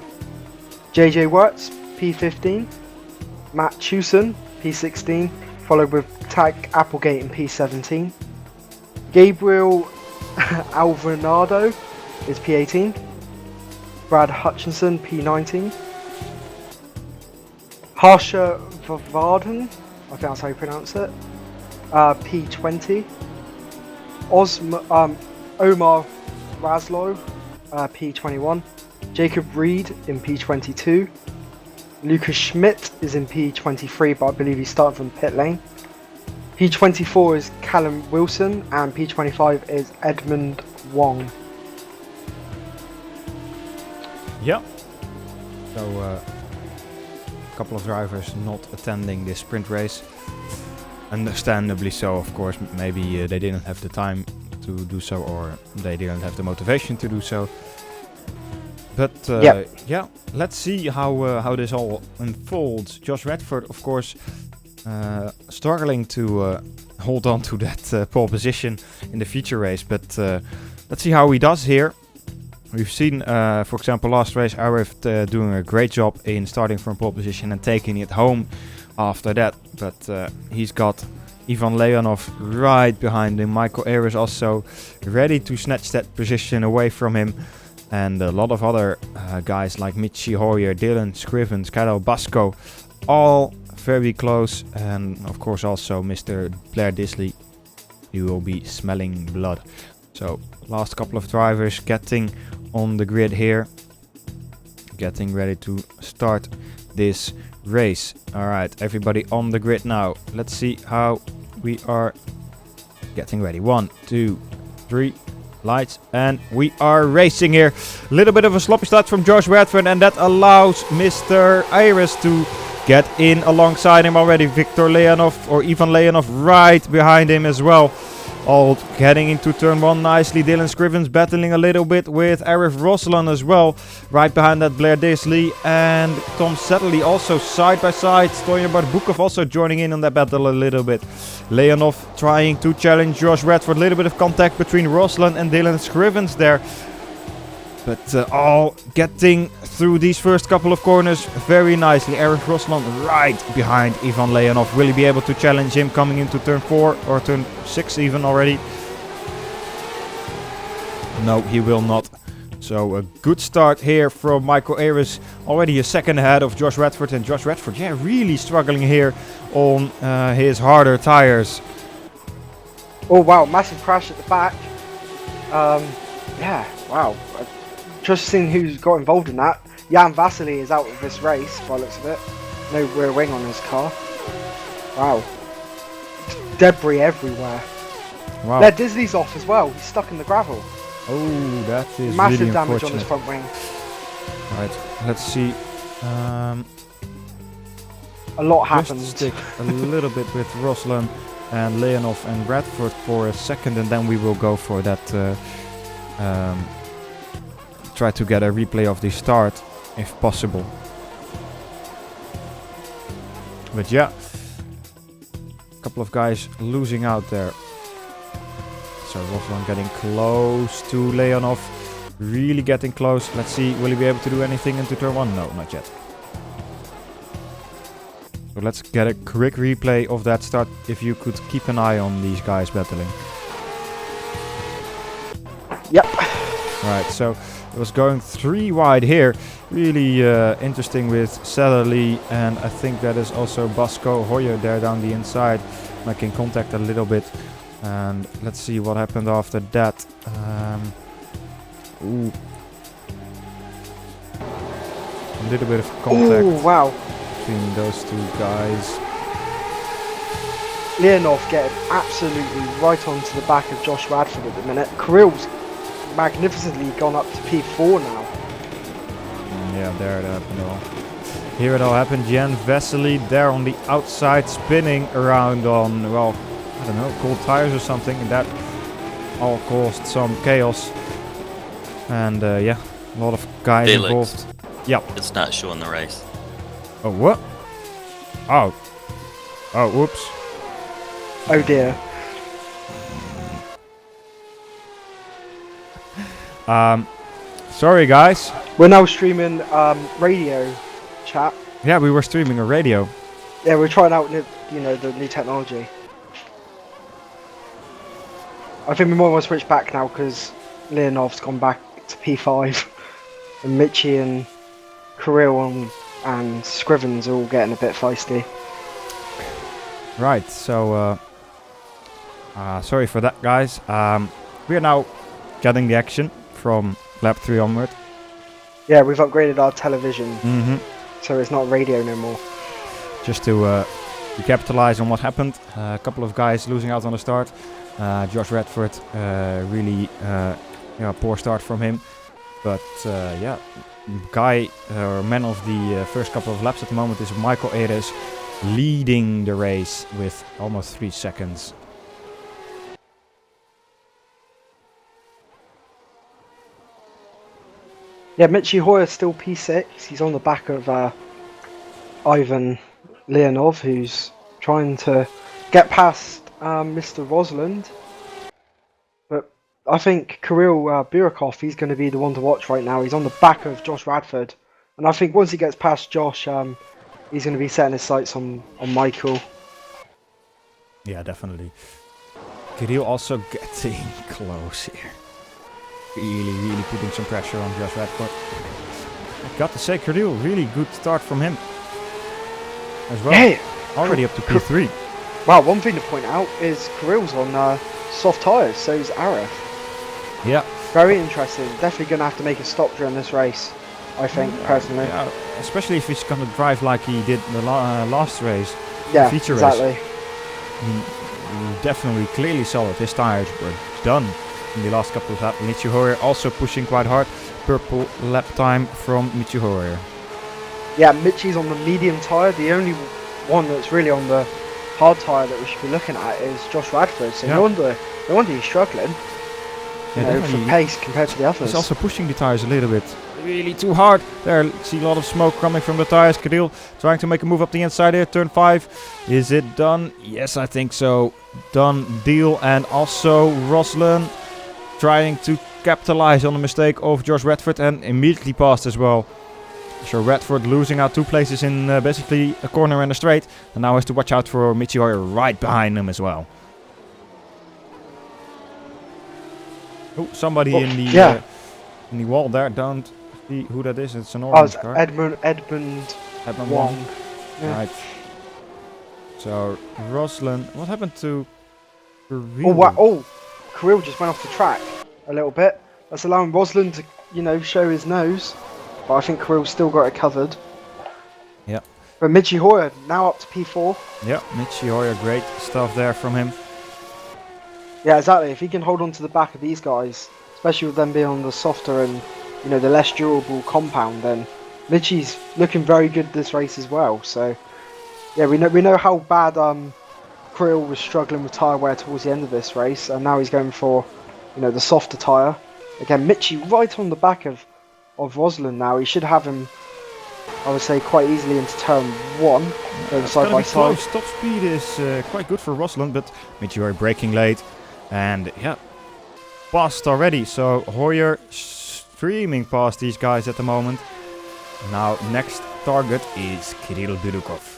JJ Wirtz P15, Matt Chewson P16, followed with Tag Applegate in P17, Gabriel Alvarado is P18, Brad Hutchinson P19, Harsha Vavarden, I think that's how you pronounce it, P20, Omar Raslow, P21, Jacob Reed in P22, Lucas Schmidt is in P23, but I believe he's starting from pit lane. P24 is Callum Wilson, and P25 is Edmund Wong. Yeah. So, a couple of drivers not attending this sprint race. Understandably so, of course. Maybe they didn't have the time to do so, or they didn't have the motivation to do so. But yeah, let's see how this all unfolds. Josh Radford, of course, struggling to hold on to that pole position in the feature race. But let's see how he does here. We've seen, for example, last race, Arif doing a great job in starting from pole position and taking it home after that. But he's got Ivan Leonov right behind him. Michael Ayres also ready to snatch that position away from him. And a lot of other guys like Michi Hoyer, Dylan Scrivens, Karel Basco, all very close. And of course also Mr. Blair Disley, he will be smelling blood. So last couple of drivers getting on the grid here, getting ready to start this race. Alright, everybody on the grid now. Let's see how we are getting ready. 1, 2, 3, lights, and we are racing here. A little bit of a sloppy start from Josh Radford, and that allows Mr. Iris to get in alongside him already. Victor Leonov, or Ivan Leonov, right behind him as well. All getting into turn 1 nicely. Dylan Scrivens battling a little bit with Arif Roslan as well. Right behind that, Blair Disley and Tom Sadley also side by side. Stoyan Barbukov also joining in on that battle a little bit. Leonov trying to challenge Josh Radford. A little bit of contact between Roslan and Dylan Scrivens there. But all getting through these first couple of corners very nicely. Eric Rosland right behind Ivan Leonov. Will he be able to challenge him coming into turn 4 or turn 6 even already? No, he will not. So a good start here from Michael Ayres. Already a second ahead of Josh Radford. And Josh Radford, yeah, really struggling here on his harder tires. Oh wow, massive crash at the back. Yeah, wow. Just seeing who's got involved in that. Jan Vasily is out of this race by the looks of it. No rear wing on his car. Wow. Debris everywhere. Wow. Their Disney's off as well. He's stuck in the gravel. Oh, that is Massive really damage on unfortunate. his front wing. Right, let's see. A lot happened. Just stick a little bit with Roslan and Leonov and Bradford for a second, and then we will go for that. Try to get a replay of the start, if possible. But yeah, a couple of guys losing out there. So Roslan getting close to Leonov, really getting close. Let's see, will he be able to do anything into turn 1? No, not yet. So let's get a quick replay of that start, if you could keep an eye on these guys battling. Yep. Right, so it was going 3 wide here. Really interesting with Sellerly, and I think that is also Basco Hoyer there down the inside, making contact a little bit. And let's see what happened after that. Ooh. A little bit of contact. Oh wow. Between those 2 guys. Leonov getting absolutely right onto the back of Josh Radford at the minute. Kirill's magnificently gone up to P4 now. Yeah, there it happened all. Here it all happened. Jan Vesely there on the outside, spinning around on, well, I don't know, cold tires or something. And that all caused some chaos. And yeah, a lot of guys Felix. involved. Yeah. It's not showing the race. Oh, what? Oh. Oh, whoops. Oh dear. Sorry guys. We're now streaming radio chat. Yeah, we were streaming a radio. Yeah, we're trying out you know, the new technology. I think we might want to switch back now because Leonov's gone back to P5 and Mitchie and Kirill and Scrivens are all getting a bit feisty. Right, so sorry for that guys. We are now getting the action from lap 3 onward. Yeah, we've upgraded our television, Mm-hmm. so it's not radio no more. Just to recapitalize on what happened. A couple of guys losing out on the start. Josh Radford, really poor start from him. But yeah, man of the first couple of laps at the moment is Michael Ayres, leading the race with almost 3 seconds. Yeah, Mitchie Hoyer's still P6. He's on the back of Ivan Leonov, who's trying to get past Mr. Rosland. But I think Kirill Burakov, he's going to be the one to watch right now. He's on the back of Josh Radford. And I think once he gets past Josh, he's going to be setting his sights on Michael. Yeah, definitely. Kirill also getting close here. Really putting some pressure on Josh Radford. I've got to say, Kirill, really good start from him as well. Yeah. Already up to P3. Wow, one thing to point out is Kirill's on soft tyres, so is Arif. Yeah. Very interesting. Definitely going to have to make a stop during this race, I think, personally. Yeah, especially if he's going to drive like he did the last race. Yeah, feature exactly. Race. Definitely, clearly solid. His tires were done in the last couple of laps. Mitchie Hoyer also pushing quite hard. Purple lap time from Mitchie Hoyer. Yeah, Mitchie's on the medium tyre. The only one that's really on the hard tyre that we should be looking at is Josh Radford. So no wonder he's struggling. Yeah, For pace compared to the others. He's also pushing the tires a little bit. Really too hard. There, see a lot of smoke coming from the tires. Kirill trying to make a move up the inside here. Turn 5. Is it done? Yes, I think so. Done deal. And also Roslan trying to capitalize on the mistake of Josh Redford and immediately passed as well. So Redford losing out 2 places in basically a corner and a straight. And now has to watch out for Michi Hoyer right behind him as well. Oh, somebody in the wall there. Don't see who that is. It's an orange car. Edmund Wong. Yeah. Right. So Roslin, what happened to Kirill? Oh wow! Oh, Kirill just went off the track a little bit. That's allowing Roslin to, you know, show his nose. But I think Kirill's still got it covered. Yeah. But Michi Hoyer now up to P4. Yeah, Michi Hoyer, great stuff there from him. Yeah, exactly. If he can hold on to the back of these guys, especially with them being on the softer and, you know, the less durable compound, then Michi's looking very good this race as well. So yeah, we know how bad Kirill was struggling with tyre wear towards the end of this race, and now he's going for, you know, the softer tyre. Again, Michi right on the back of Roslin now. He should have him, I would say, quite easily into turn 1, going side by side. Top speed is quite good for Roslin, but Michi Hoyer braking late, and yeah, passed already. So Hoyer streaming past these guys at the moment. Now next target is Kirill Birukov.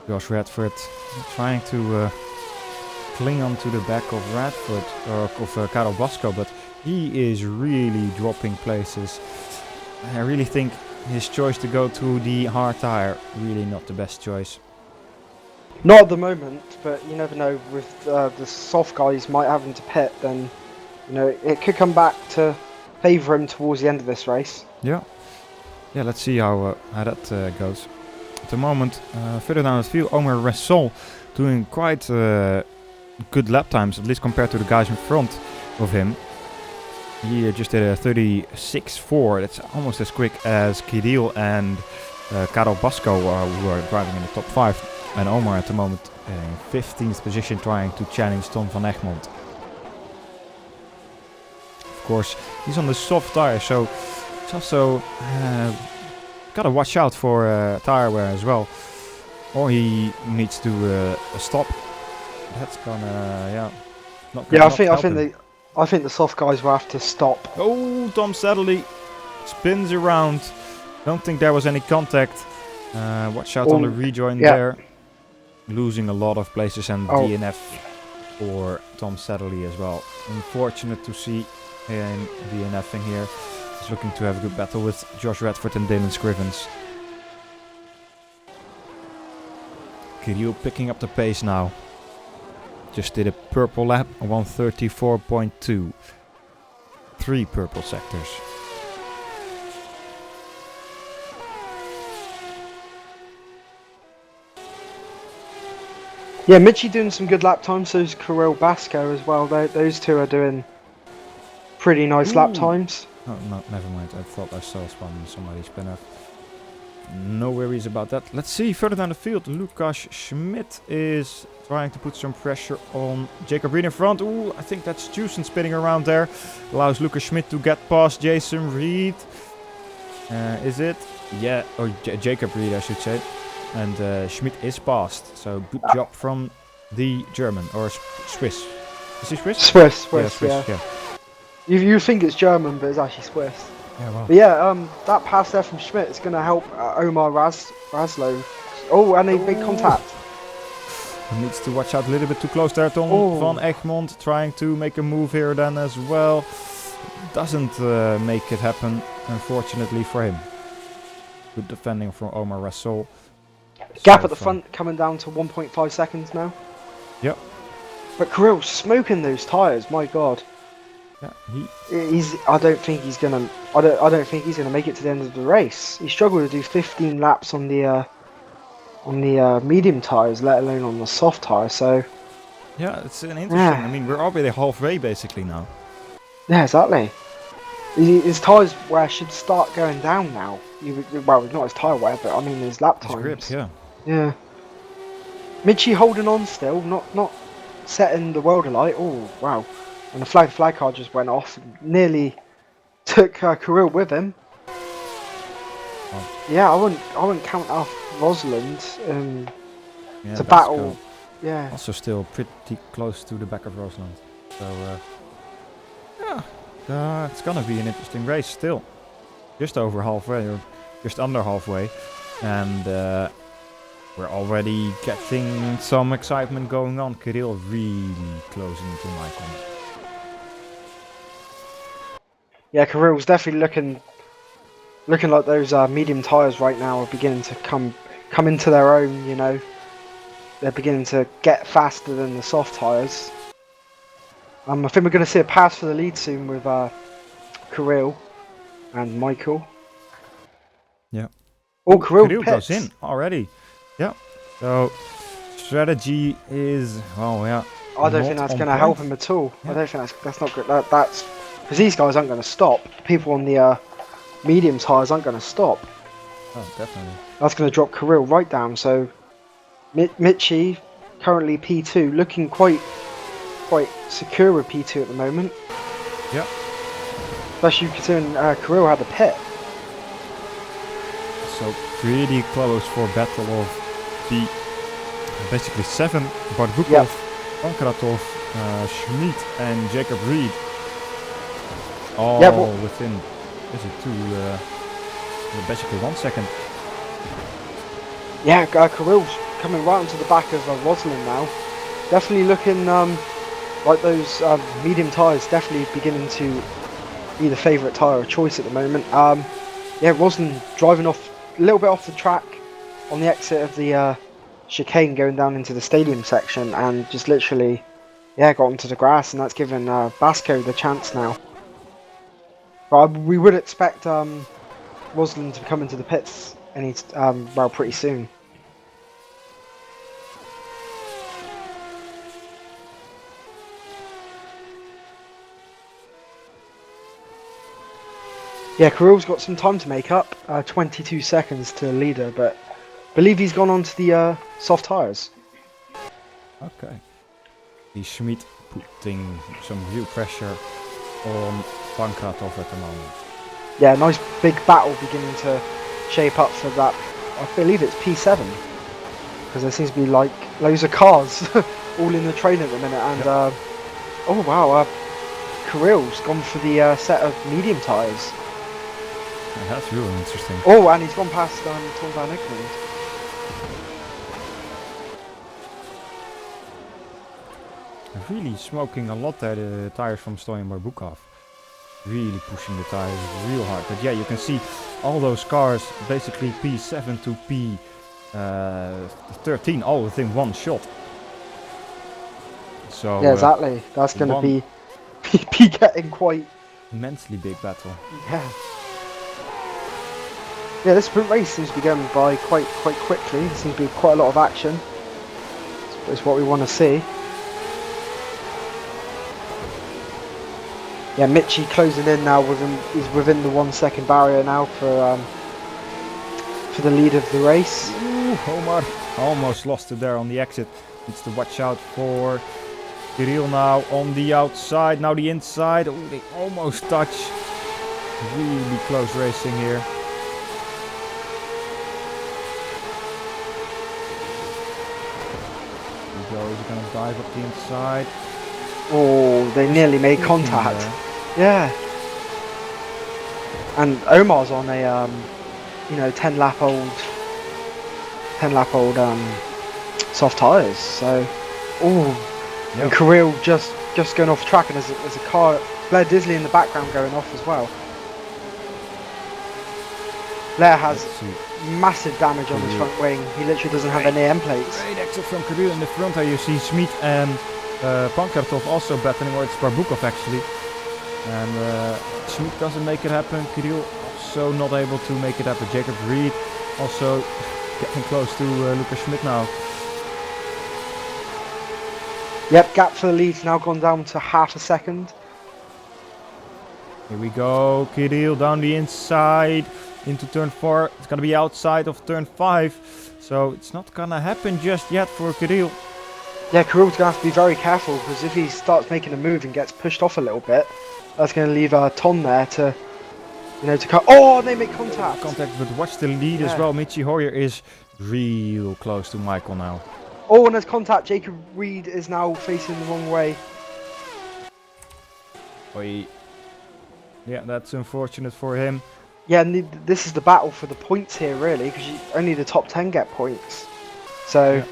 Josh Redford trying to cling on to the back of Radford, or of Karel Basco, but he is really dropping places. I really think his choice to go to the hard tire, really not the best choice. Not at the moment, but you never know. With the soft guys might have him to pit, then, you know, it could come back to favour him towards the end of this race. Yeah, let's see how that goes. At the moment, further down the field, Omar Rassol doing quite good lap times, at least compared to the guys in front of him. He just did a 36.4. That's almost as quick as Kirill and Karel Basco, who are driving in the top 5. And Omar at the moment in 15th position, trying to challenge Tom van Egmond. Of course, he's on the soft tire, so it's also gotta watch out for tire wear as well, or he needs to stop. That's gonna, not gonna. Yeah, I think the soft guys will have to stop. Oh, Tom Sadlerly spins around. Don't think there was any contact. Watch out on the rejoin there. Losing a lot of places, and DNF for Tom Sadlerly as well. Unfortunate to see him DNFing here. He's looking to have a good battle with Josh Redford and Dylan Scrivens. Kirill picking up the pace now. Just did a purple lap, 134.2. 3 purple sectors. Yeah, Michi doing some good lap times, so is Karel Basco as well. Those two are doing pretty nice lap times. Oh, no, never mind. I thought I saw somebody spin off. No worries about that. Let's see, further down the field, Lukas Schmidt is trying to put some pressure on Jacob Reed in front. Ooh, I think that's Juicen spinning around there. Allows Lukas Schmidt to get past Jason Reed. Is it? Yeah, or Jacob Reed, I should say. And Schmidt is passed. So good job from the German, or Swiss. Is he Swiss? Swiss, yeah. You think it's German, but it's actually Swiss. Yeah, well. But yeah, that pass there from Schmidt is going to help Omar Raslo. Oh, and a big contact. He needs to watch out a little bit too close there. Tom van Egmond trying to make a move here then as well. Doesn't make it happen, unfortunately for him. Good defending from Omar Rasol. Gap at the front coming down to 1.5 seconds now. Yep. But Kirill's smoking those tyres, my god. Yeah, I don't think he's gonna make it to the end of the race. He struggled to do 15 laps on the medium tyres, let alone on the soft tyre. So yeah, it's an interesting. I mean, we're already halfway basically now. Yeah, exactly. His tyres wear should start going down now. Well, not his tyre wear, but I mean his lap times. His grip, yeah. Michi holding on still, not setting the world alight. Oh wow. And the flag car just went off, nearly took Kirill with him. Yeah, I wouldn't count off Rosalind Yeah, to that's battle. cool. Yeah. Also still pretty close to the back of Rosland. So yeah, it's gonna be an interesting race still. Just over halfway, or just under halfway. And we're already getting some excitement going on. Kirill really closing into my corner. Yeah, Kirill's definitely looking like those medium tyres right now are beginning to come into their own. You know, they're beginning to get faster than the soft tyres. I think we're going to see a pass for the lead soon with Kirill and Michael. Yeah. Oh, Kirill goes pits. in already. Yeah. So strategy is, well, yeah. I don't think that's going to help him at all. Yeah. I don't think that's not good. That's because these guys aren't going to stop. People on the medium tyres aren't going to stop. Oh, definitely. That's going to drop Kirill right down. So Mitchie, currently P2, looking quite secure with P2 at the moment. Yeah. Especially considering Kirill had the pit. So pretty close for battle of the basically 7. Barbukov, Pankratov, Schmid and Jacob Reed. All within, is it basically 1 second. Yeah, Kirill's coming right onto the back of Rosalind now. Definitely looking like those medium tyres definitely beginning to be the favourite tyre of choice at the moment. Yeah, Rosalind driving off a little bit off the track on the exit of the chicane going down into the stadium section and just literally, yeah, got onto the grass, and that's given Basco the chance now. But we would expect Rosalind to come into the pits pretty soon. Yeah, Kirill's got some time to make up, 22 seconds to the leader, but I believe he's gone on to the soft tyres. Okay. The Schmid putting some real pressure on Pankratov at the moment. Yeah, nice big battle beginning to shape up for that. I believe it's P7, because there seems to be like loads of cars all in the train at the minute, and oh wow, Kirill's gone for the set of medium tyres. Yeah, that's really interesting. Oh, and he's gone past Tom van Egmond. Really smoking a lot there, the tires from Stoyan Barbukov. Really pushing the tires real hard. But yeah, you can see all those cars, basically P7 to P13, all within one shot. So yeah, exactly. That's going to be getting quite immensely big battle. Yeah. Yeah, this sprint race seems to be going by quite quickly. There seems to be quite a lot of action. It's what we want to see. Yeah, Mitchie closing in now. He's within the 1 second barrier now for the lead of the race. Ooh, Omar almost lost it there on the exit. Needs to watch out for Kirill now on the outside. Now the inside. Oh, they almost touch. Really close racing here. He's going to dive up the inside. Oh, they nearly made contact. Yeah. And Omar's on a 10 lap old soft tyres. So, and Kirill just going off track, and there's a car, Blair Disley in the background going off as well. Blair has massive damage on his front wing. He literally doesn't have any end plates. Great exit from Kirill in the front. Here you see Schmid and Pankratov also battling, or it's Barbukov actually. And Schmid doesn't make it happen. Kirill also not able to make it happen. Jacob Reed also getting close to Lucas Schmid now. Yep, gap for the lead's now gone down to half a second. Here we go, Kirill down the inside into turn 4. It's gonna be outside of turn 5, so it's not gonna happen just yet for Kirill. Yeah, Kirill's gonna have to be very careful, because if he starts making a move and gets pushed off a little bit, that's gonna leave Ton there to You know, to cut. Oh, they make contact. Contact, but watch the lead as well. Michi Hoyer is real close to Michael now. Oh, and there's contact. Jacob Reed is now facing the wrong way. Oi. Yeah, that's unfortunate for him. Yeah, and this is the battle for the points here, really, because only the top 10 get points. So,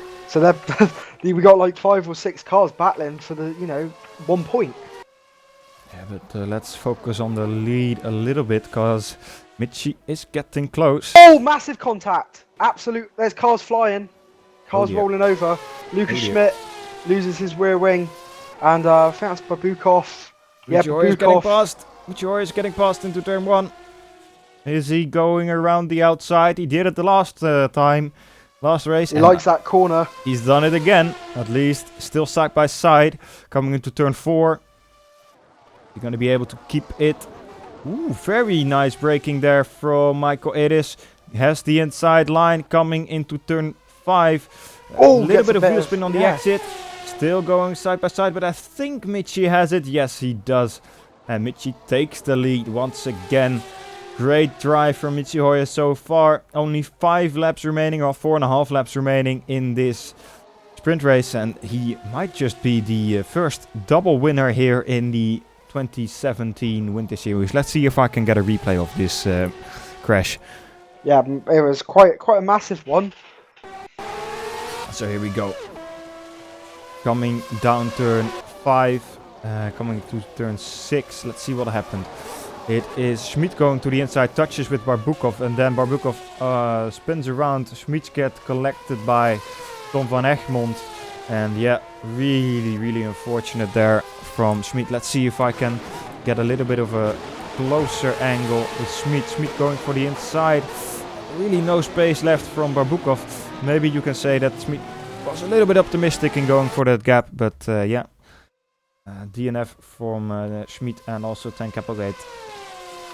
we got like 5 or 6 cars battling for the, 1 point. Yeah, but let's focus on the lead a little bit, because Michi is getting close. Oh, massive contact! Absolute. There's cars flying. Cars rolling over. Lucas Schmidt loses his rear wing. And I think that's Babukov. Yeah, Babukov is getting past. Michi is getting past into turn 1. Is he going around the outside? He did it the last time. Last race. He likes that corner. He's done it again. At least. Still side by side. Coming into turn 4. He's going to be able to keep it. Ooh, very nice braking there from Michael Eris. He has the inside line coming into turn 5. Oh, a little bit of wheel spin on the exit. Still going side by side, but I think Michi has it. Yes, he does. And Michi takes the lead once again. Great drive from Michi Hoyer so far. Only 5 laps remaining, or 4.5 laps remaining in this sprint race. And he might just be the first double winner here in the 2017 Winter Series. Let's see if I can get a replay of this crash. Yeah, it was quite a massive one. So here we go. Coming down turn 5, coming to turn 6. Let's see what happened. It is Schmid going to the inside, touches with Barbukov, and then Barbukov spins around. Schmid gets collected by Tom van Egmond. And yeah, really unfortunate there from Schmid. Let's see if I can get a little bit of a closer angle with Schmid. Schmid going for the inside. Really no space left from Barbukov. Maybe you can say that Schmid was a little bit optimistic in going for that gap, but yeah. DNF from Schmid and also Tank Applegate.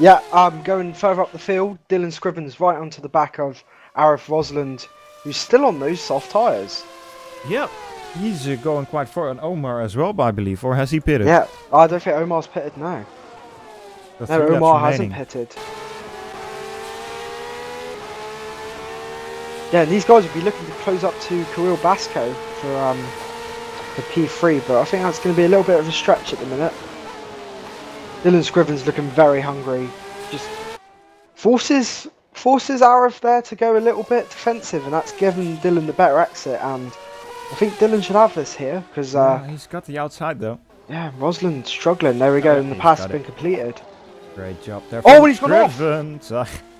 Yeah, going further up the field, Dylan Scrivens right onto the back of Arif Rosland, who's still on those soft tyres. Yep, he's going quite far, and Omar as well, I believe, or has he pitted? Yeah, I don't think Omar's pitted now. No, Omar hasn't pitted. Yeah, these guys will be looking to close up to Kirill Basco for P3, but I think that's going to be a little bit of a stretch at the minute. Dylan Scrivens looking very hungry. Just forces Arif there to go a little bit defensive, and that's given Dylan the better exit. And I think Dylan should have this here because he's got the outside though. Yeah, Rosland struggling. There we go, and the pass has been completed. Great job there. Oh, he's gone off.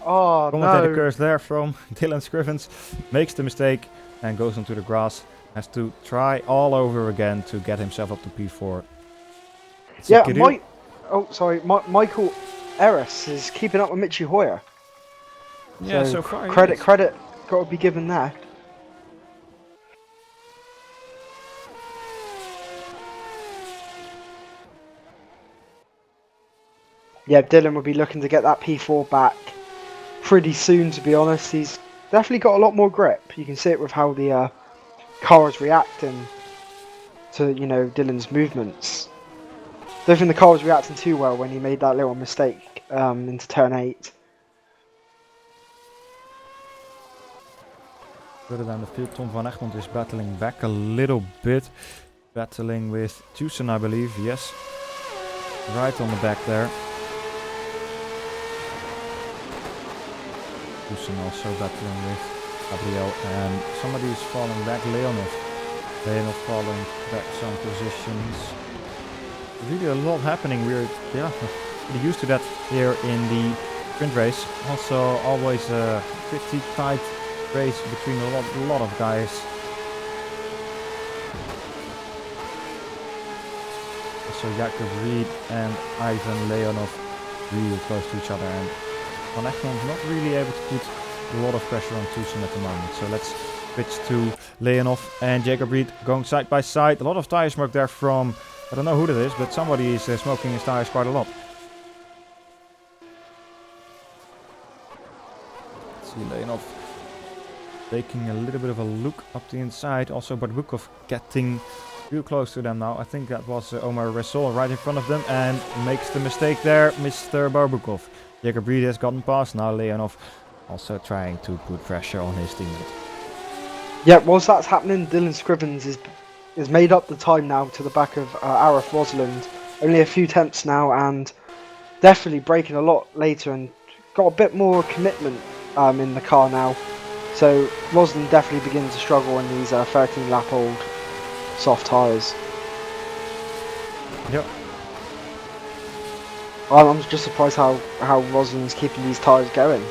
Oh no! Curse there from Dylan Scrivens. Makes the mistake and goes onto the grass. Has to try all over again to get himself up to P4. Yeah, Michael Eris is keeping up with Michi Hoyer. Yeah, so far. Credit got to be given there. Yeah, Dylan will be looking to get that P4 back pretty soon, to be honest. He's definitely got a lot more grip. You can see it with how the car is reacting to, Dylan's movements. Don't think the car was reacting too well when he made that little mistake into turn 8. Further down the field, Tom van Egmond is battling back a little bit. Battling with Tucson, I believe, yes. Right on the back there. Tucson also battling with Gabriel, and somebody is falling back, Leonov. Leonov falling back some positions. Really a lot happening. We're pretty used to that here in the sprint race. Also always a pretty tight race between a lot of guys. So Jakob Reed and Ivan Leonov really close to each other, and Van Egmond not really able to put a lot of pressure on Tucson at the moment. So let's switch to Leonov and Jakob Reed going side by side. A lot of tire smoke there from, I don't know who that is, but somebody is smoking his tires quite a lot. Let's see Leonov taking a little bit of a look up the inside. Also Barbukov getting real close to them now. I think that was Omar Resol right in front of them, and makes the mistake there, Mr. Barbukov. Jacob Reed has gotten past. Now Leonov also trying to put pressure on his teammate. Yeah, whilst that's happening, Dylan Scrivens is made up the time now to the back of Arif Rosalind. Only a few tenths now, and definitely braking a lot later and got a bit more commitment in the car now. So Rosalind definitely begins to struggle in these 13 lap old soft tyres. Yep. I'm just surprised how Rosalind's keeping these tyres going.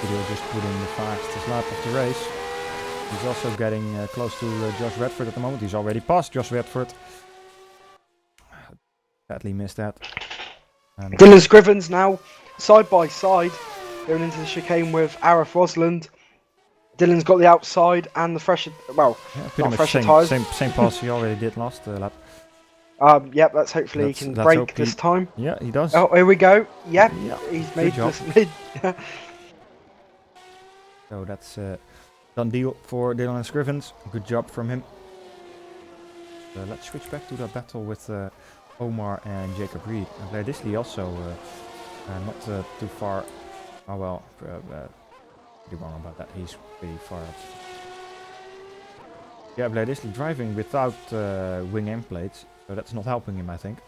He'll just put in the fastest lap of the race. He's also getting close to Josh Redford at the moment. He's already passed Josh Redford. Sadly missed that. And Dylan Scrivens now side by side going into the chicane with Arif Rosalind. Dylan's got the outside and the fresher, well, yeah, pretty not much fresher tyres. same pass he already did last lap. Yep, let's hopefully he can brake this time. Yeah, he does. Oh, here we go. Yep, Yeah, he's made job. this. So that's done deal for Dylan Scrivens. Good job from him. Let's switch back to the battle with Omar and Jacob Reed. And Blair Disley also not too far. Oh well, pretty wrong about that. He's pretty far up. Yeah, Blair Disley driving without wing end plates, so that's not helping him, I think.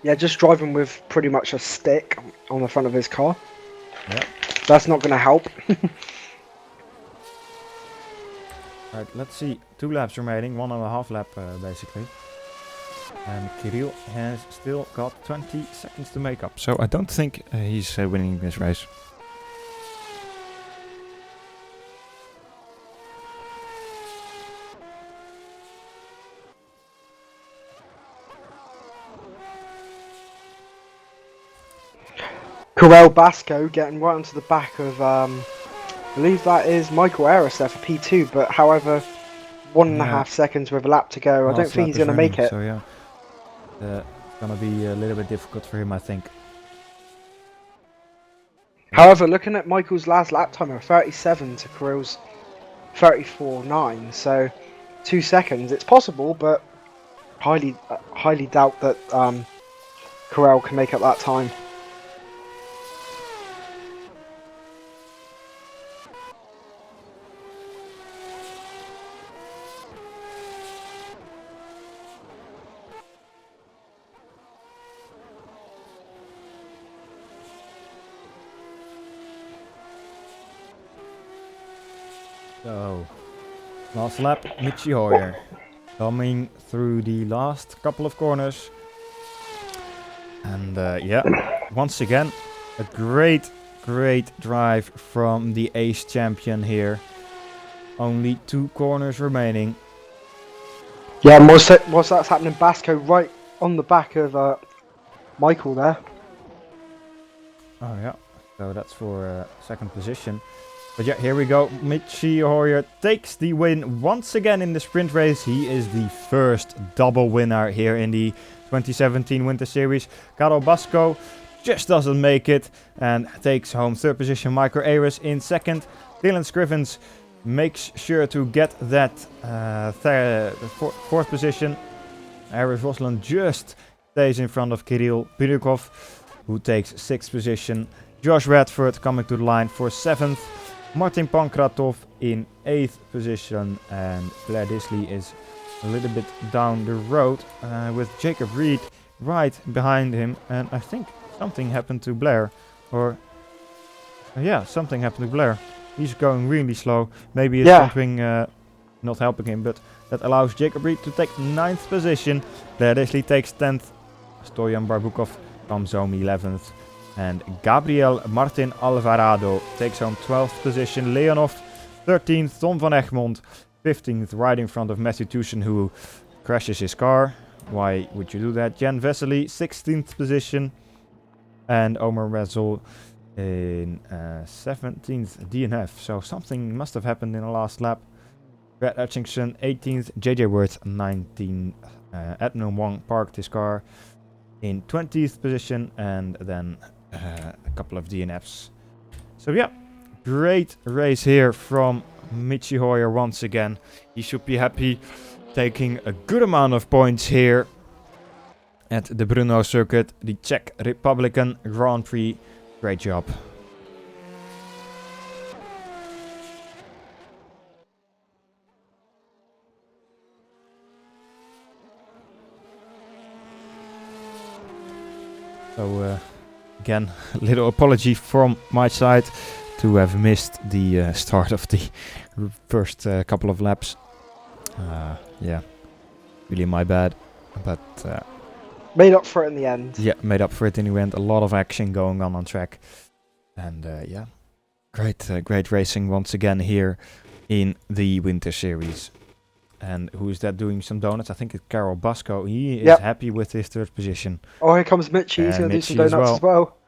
Yeah, just driving with pretty much a stick on the front of his car. Yeah. That's not going to help. Alright, let's see. 2 laps remaining, 1.5 lap basically. And Kirill has still got 20 seconds to make up. So I don't think he's winning this race. Corel Basco getting right onto the back of, I believe that is Michael Ayres there for P2, but however, 1.5 seconds with a lap to go. I don't think he's going to make it. So yeah, it's going to be a little bit difficult for him, I think. However, looking at Michael's last lap time of 37 to Corel's 34.9, so 2 seconds. It's possible, but highly doubt that Corel can make up that time. So, last lap, Mitchie Hoyer coming through the last couple of corners. And yeah, once again, a great drive from the ace champion here. Only 2 corners remaining. Yeah, whilst that's happening, Basco right on the back of Michael there. Oh yeah, so that's for 2nd position. But yeah, here we go. Mitchie Hoyer takes the win once again in the sprint race. He is the first double winner here in the 2017 Winter Series. Carlo Basco just doesn't make it and takes home 3rd position. Michael Ayres in 2nd. Dylan Scrivens makes sure to get that 4th position. Arif Rosalind just stays in front of Kirill Pirukov, who takes 6th position. Josh Radford coming to the line for 7th. Martin Pankratov in 8th position, and Blair Disley is a little bit down the road with Jacob Reed right behind him, and I think something happened to Blair, or yeah, something happened to Blair. He's going really slow. Maybe it's something not helping him, but that allows Jacob Reed to take 9th position. Blair Disley takes 10th. Stoyan Barbukov comes home 11th. And Gabriel Martin Alvarado takes home 12th position. Leonov 13th. Tom van Egmond 15th, right in front of Matthew Tucson, who crashes his car. Why would you do that? Jan Vesely 16th position. And Omar Rezel in 17th DNF. So something must have happened in the last lap. Brad Hutchinson 18th. JJ Worth 19th. Edmund Wong parked his car in 20th position. And then a couple of DNFs. So yeah, great race here from Michi Hoyer once again. He should be happy, taking a good amount of points here at the Brno circuit, the Czech Republican Grand Prix. Great job. So again, a little apology from my side to have missed the start of the first couple of laps. Yeah, really my bad, but made up for it in the end. Yeah, made up for it in the end. A lot of action going on track, and yeah, great racing once again here in the Winter Series. And who is that doing some donuts? I think it's Carol Basco. He is happy with his third position. Oh, here comes Mitchie. He's going to do some donuts as well.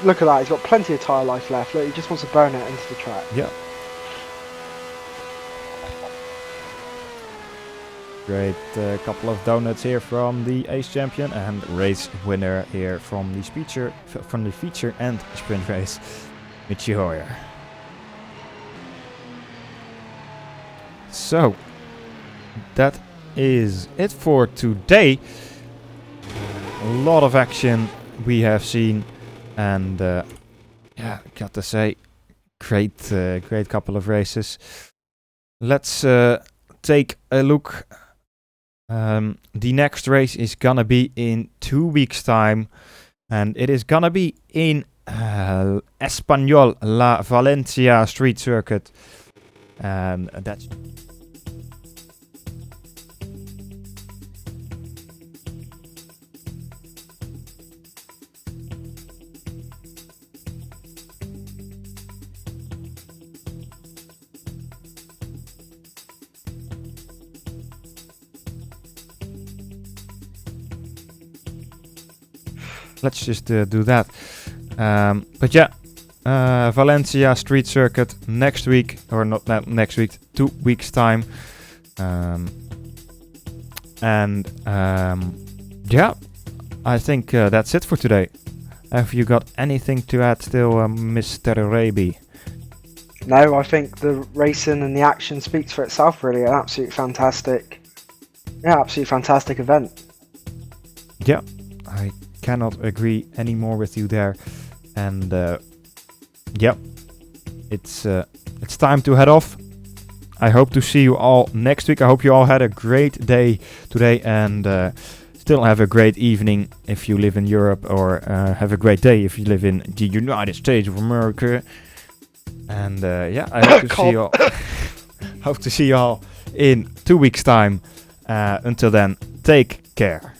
Look at that. He's got plenty of tyre life left. Look, he just wants to burn it into the track. Yeah. Great couple of donuts here from the Ace Champion and race winner here from the feature and sprint race, Michi Hoyer. So that is it for today. A lot of action we have seen, and yeah, got to say, great couple of races. Let's take a look. The next race is gonna be in 2 weeks' time, and it is gonna be in Espanyol La Valencia Street Circuit, and that's. Let's just do that. But yeah, Valencia Street Circuit next week, or not next week, 2 weeks time. Yeah, I think that's it for today. Have you got anything to add still, Mr. Rabey? No, I think the racing and the action speaks for itself, really. An absolutely fantastic event. Yeah, I cannot agree any more with you there. And yeah, it's time to head off. I hope to see you all next week. I hope you all had a great day today, and still have a great evening if you live in Europe, or have a great day if you live in the United States of America. And yeah, I hope to see you all. Hope to see you all in 2 weeks' time. Until then, take care.